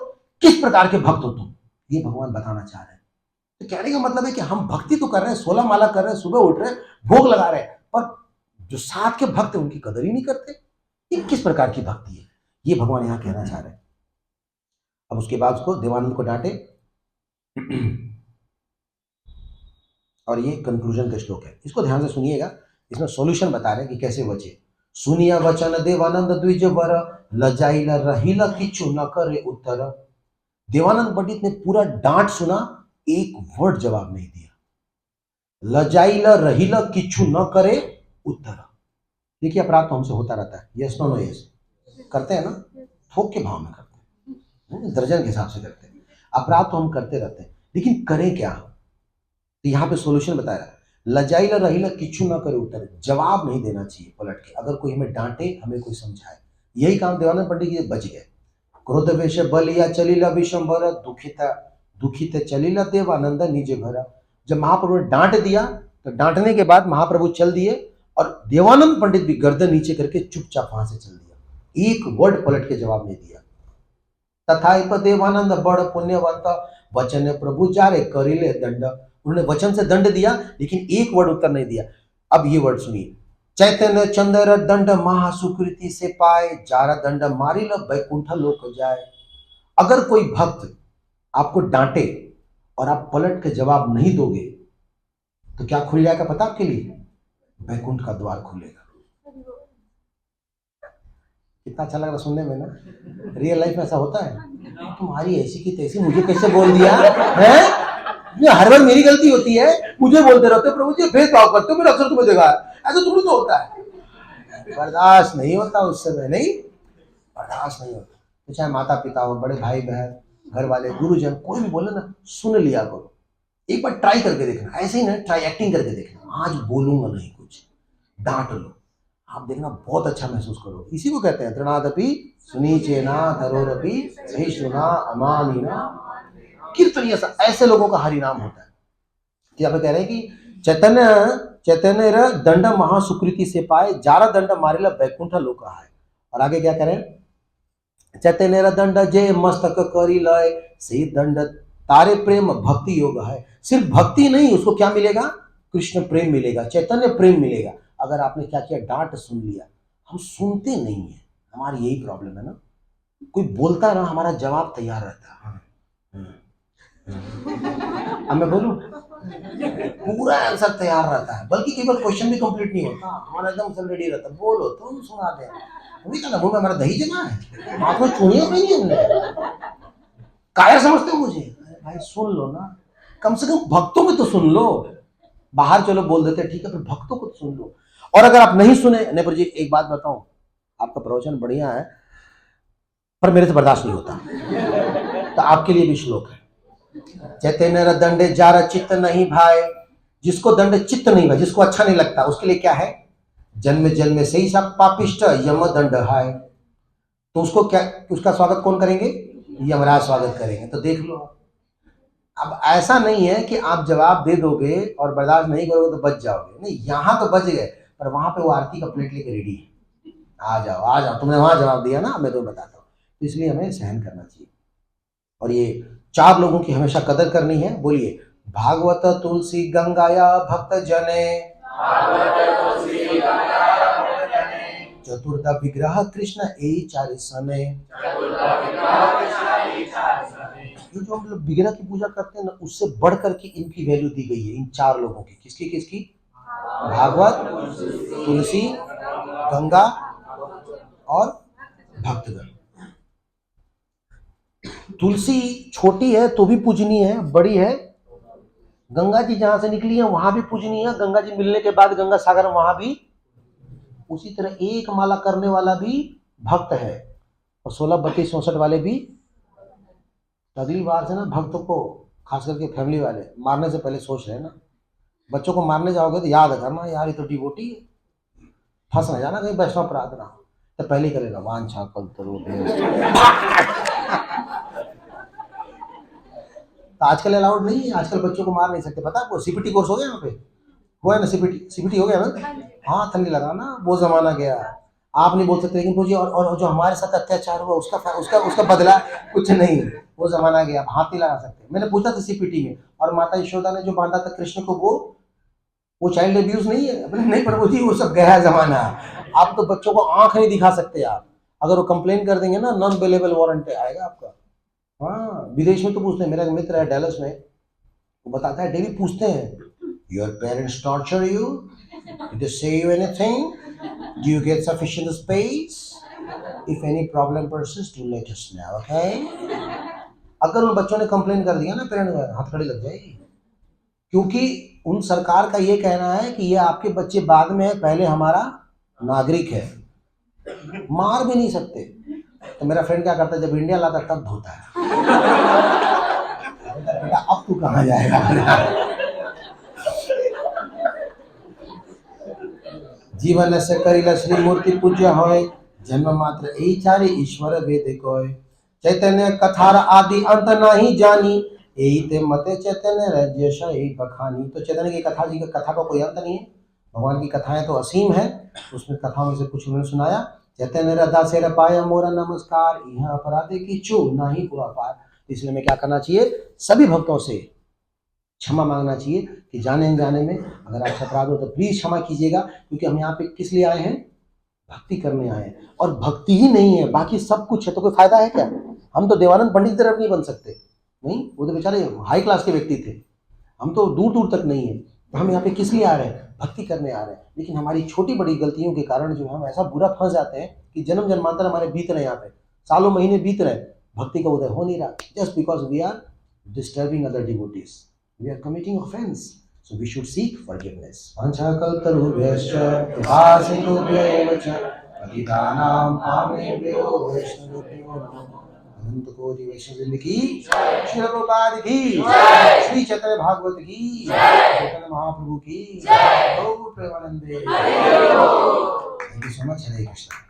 किस प्रकार के भक्त हो तुम, ये भगवान बताना चाह रहे हैं। तो कहने का मतलब है कि हम भक्ति तो कर रहे हैं, 16 माला कर रहे हैं, सुबह उठ रहे हैं, भोग लगा रहे हैं, पर जो साथ के भक्त हैं उनकी कदर ही नहीं करते। ये किस प्रकार की भक्ति है? ये भगवान यहां कहना चाह रहे हैं। अब उसके बाद उसको देवानंद को डांटे और ये कंक्लूजन का श्लोक है, इसको ध्यान से सुनिएगा। इसमें सॉल्यूशन बता रहे हैं कि कैसे बचे। सुनिया वचन देवानंद द्विज वर, लजाइल रहिल किचु न करे उत्तर। देवानंद पंडित ने पूरा डांट सुना, एक वर्ड जवाब नहीं दिया। लजाइल रहिल किचु न करे उत्तर। देखिए अपराध तो हमसे होता रहता है, यस नो नो यस करते हैं ना, थोक के भाव में करते हैं, दर्जन के हिसाब से करते हैं। अपराध तो हम करते रहते हैं, लेकिन करें क्या? तो यहाँ पे सॉल्यूशन बताया, लजाइल रहिल किचु न करे उत्तर। जवाब नहीं देना चाहिए पलट के, अगर कोई हमें डांटे, हमें कोई समझाए। यही काम देवानंद पंडित जी बच गए। क्रोध वेश बलिया चलिला विशंबर, दुखित चलिला देवानंद निज घर। जब महाप्रभु ने डांट दिया तो डांटने के बाद महाप्रभु चल दिए और देवानंद पंडित भी गर्दन नीचे करके चुपचाप वहां से चल दिया, एक वर्ड पलट के जवाब नहीं दिया। तथाइप देवानंद बड़ पुण्यवंत, वचन प्रभु जारे करिले दंड। उन्होंने वचन से दंड दिया, लेकिन एक वर्ड उत्तर नहीं दिया। अब ये वर्ड सुनिए, चैतन्य चंद्र दंड महासुकृति से पाए, जारा दंड मारिल बैकुंठ लोक जाए। अगर कोई भक्त आपको डांटे और आप पलट के जवाब नहीं दोगे तो क्या खुल जाएगा पता आपके लिए? बैकुंठ का द्वार खुलेगा। कितना अच्छा लग रहा सुनने में ना। रियल लाइफ में ऐसा होता है, तुम्हारी ऐसी की तैसी, मुझे कैसे बोल दिया है? ये हर बार मेरी गलती होती है, मुझे बोलते रहते प्रभु जी, भेदभाव करते हो, मैंने अक्सर तुम्हें देखा है, ऐसा थोड़ी तो होता है। बर्दाश्त नहीं होता उस समय, नहीं बर्दाश्त नहीं होता। तो चाहे माता पिता हो, बड़े भाई बहन, घर वाले, गुरुजन, कोई भी बोले ना, सुन लिया करो। एक बार ट्राई करके देखना, ऐसे ही ना ट्राई एक्टिंग करके देखना, आज बोलूंगा नहीं कुछ, डांट लो, आप देखना बहुत अच्छा महसूस करोगे। इसी को कहते हैं तृणादपि सुनीचेना धरोरपि सहिष्णुना अमानिना कीर्तनीय। ऐसे लोगों का हरि नाम होता है। यहाँ पे कह रहे हैं कि चैतन्य दंड महासुकृति से पाए, जारा दंड मारिला बैकुंठ लोक है। और आगे क्या करें, चैतन्य दंड जे मस्तक करी लय, से दंड तारे प्रेम भक्ति योग है। सिर्फ भक्ति नहीं, उसको क्या मिलेगा? कृष्ण प्रेम मिलेगा, चैतन्य प्रेम मिलेगा। अगर आपने क्या किया, डांट सुन लिया, हम सुनते नहीं है, हमारी यही प्रॉब्लम है ना। कोई बोलता रहा, हमारा जवाब तैयार रहता है। अब मैं बोलूं, पूरा आंसर तैयार रहता है, बल्कि कई बार क्वेश्चन भी कंप्लीट नहीं होता, हमारा एकदम सब रेडी रहता है। बोलो तुम सुना दे, तुम्हें क्या मुंह में हमारा दही जमा है, हाथ में चूड़ियां पहनी है हमने, काया समझते हो मुझे? भाई सुन लो ना, कम से कम भक्तों में तो सुन लो। बाहर चलो बोल देते ठीक है, पर भक्तों को तो सुन लो। और अगर आप नहीं सुने, नेपर जी एक बात बताऊं, आपका प्रवचन बढ़िया है पर मेरे से बर्दाश्त नहीं होता, तो आपके लिए भी श्लोक है। चैतन्य दंडे जारा चित्त नहीं भाई। जिसको दंड चित्त नहीं भाई, जिसको अच्छा नहीं लगता, उसके लिए क्या है? जन्म जन्म से ही सब पापिष्ट यम दंड है। तो उसको क्या, उसका स्वागत कौन करेंगे? यमराज स्वागत करेंगे। तो देख लो, अब ऐसा नहीं है कि आप जवाब दे दोगे और बर्दाश्त नहीं करोगे तो बच जाओगे, नहीं, यहां तो बच गए, पर वहां पे वो आरती का प्लेट लेके रेडी है, आ जाओ आ जाओ, तुमने वहां जवाब दिया ना, मैं तुम्हें बताता हूँ। तो इसलिए हमें सहन करना चाहिए। और ये 4 लोगों की हमेशा कदर करनी है। बोलिए, भागवत तुलसी गंगाया भक्त जने, चतुर्थ विग्रह कृष्ण ए 4 सने। ये जो हम लोग विग्रह की पूजा करते हैं ना, उससे बढ़ करके इनकी वैल्यू दी गई है, इन 4 लोगों की। किसकी किसकी? भागवत, तुलसी, गंगा और भक्तगण। तुलसी छोटी है तो भी पूजनीय है, बड़ी है। गंगा जी जहां से निकली है वहां भी पूजनीय है, गंगा जी मिलने के बाद गंगा सागर वहां भी। उसी तरह एक माला करने वाला भी भक्त है, और 16, 32, 64 वाले भी। अगली बार से ना भक्तों को, खास करके फैमिली वाले, मारने से पहले सोच रहे ना, बच्चों को मारने जाओगे तो याद करना, यार ये तो डिवोटी है, फंस ना जाना कहीं वैष्णव प्रार्थना, तो पहले ही करेगा वांछा कल्पतरुभ्यश्च। तो आजकल अलाउड नहीं है, आजकल बच्चों को मार नहीं सकते, पता है आपको? सीपीटी कोर्स हो गया यहाँ पे, हुआ है ना? सीपीटी हो गया ना? हाँ, ठंडी लगाना, वो जमाना गया। आप नहीं बोल सकते, लेकिन पूछिए और जो हमारे साथ अत्याचार हुआ उसका बदला कुछ नहीं, वो जमाना गया, आप हाथ नहीं लगा सकते। मैंने पूछा था सीपीटी में, और माता यशोदा ने जो बांधा था कृष्ण को, वो चाइल्ड अब्यूज नहीं है? अपने नहीं प्रभु जी, वो सब गया जमाना। आप तो बच्चों को आंख नहीं दिखा सकते आप, अगर वो कंप्लेन कर देंगे ना, नॉन अवेलेबल वारंट आएगा आपका। हाँ, विदेश में तो पूछते हैं, मेरा एक मित्र है डैलस में, वो बताता है डेली पूछते हैं, your parents torture you, did they say you anything, do you get sufficient space, if any problem persist do let us know, okay. अगर उन बच्चों ने कंप्लेन कर दिया ना, पेरेंट्स हथकड़ी लग जाएगी, क्योंकि उन सरकार का ये कहना है कि ये आपके बच्चे बाद में है, पहले हमारा नागरिक है, मार भी नहीं सकते। तो मेरा फ्रेंड क्या करता है, जब इंडिया लाता तब धोता है, बेटा अब तू कहाँ जाएगा। जीवन से करिला श्री मूर्ति पूज्य होय, जन्म मात्र यही चारी ईश्वर वेद कोय, चैतन्य कथार आदि अंत नहीं जानी, यही ते मते चैतन्य राज्य सही बखानी। तो चैतन्य की कथा, जी की कथा का कोई अंत नहीं है, भगवान की कथाएं तो असीम है, उसमें कथाओं में से कुछ उन्होंने सुनाया। चैतन्य रदा से रपाया मोरा नमस्कार, यह अपराधे की चू नहीं हुआ पार। इसलिए मैं क्या करना चाहिए, सभी भक्तों से क्षमा मांगना चाहिए कि जाने अनजाने में अगर आपसे अपराध हो तो प्लीज क्षमा कीजिएगा, क्योंकि हम यहाँ पे किस लिए आए हैं, भक्ति करने आए हैं। और भक्ति ही नहीं है, बाकी सब कुछ है तो कोई फायदा है क्या? हम तो देवानंद पंडित की तरफ नहीं बन सकते, नहीं, वो तो बेचारे हाई क्लास के व्यक्ति थे, हम तो दूर दूर तक नहीं है। तो हम यहाँ पे किस लिए आ रहे हैं, भक्ति करने आ रहे हैं। लेकिन हमारी छोटी बड़ी गलतियों के कारण जो हम ऐसा बुरा फंस जाते हैं कि जन्म जन्मांतर हमारे बीत रहे, यहाँ पे सालों महीने बीत रहे, भक्ति का उदय हो नहीं रहा, just because we are disturbing other devotees, we are committing offense, so we should seek forgiveness. Panchakaltarubhyascha कृपासितुभ्यैव च पतितानां पावनेभ्यो वैष्णवेभ्यो नमः। अनंत कोटि वैष्णव की श्री प्रभुपाद की, श्री चैतन्य भागवत की, चैतन्य महाप्रभु की, गौर प्रेमानंदे। Thank you so much. Hare Krishna.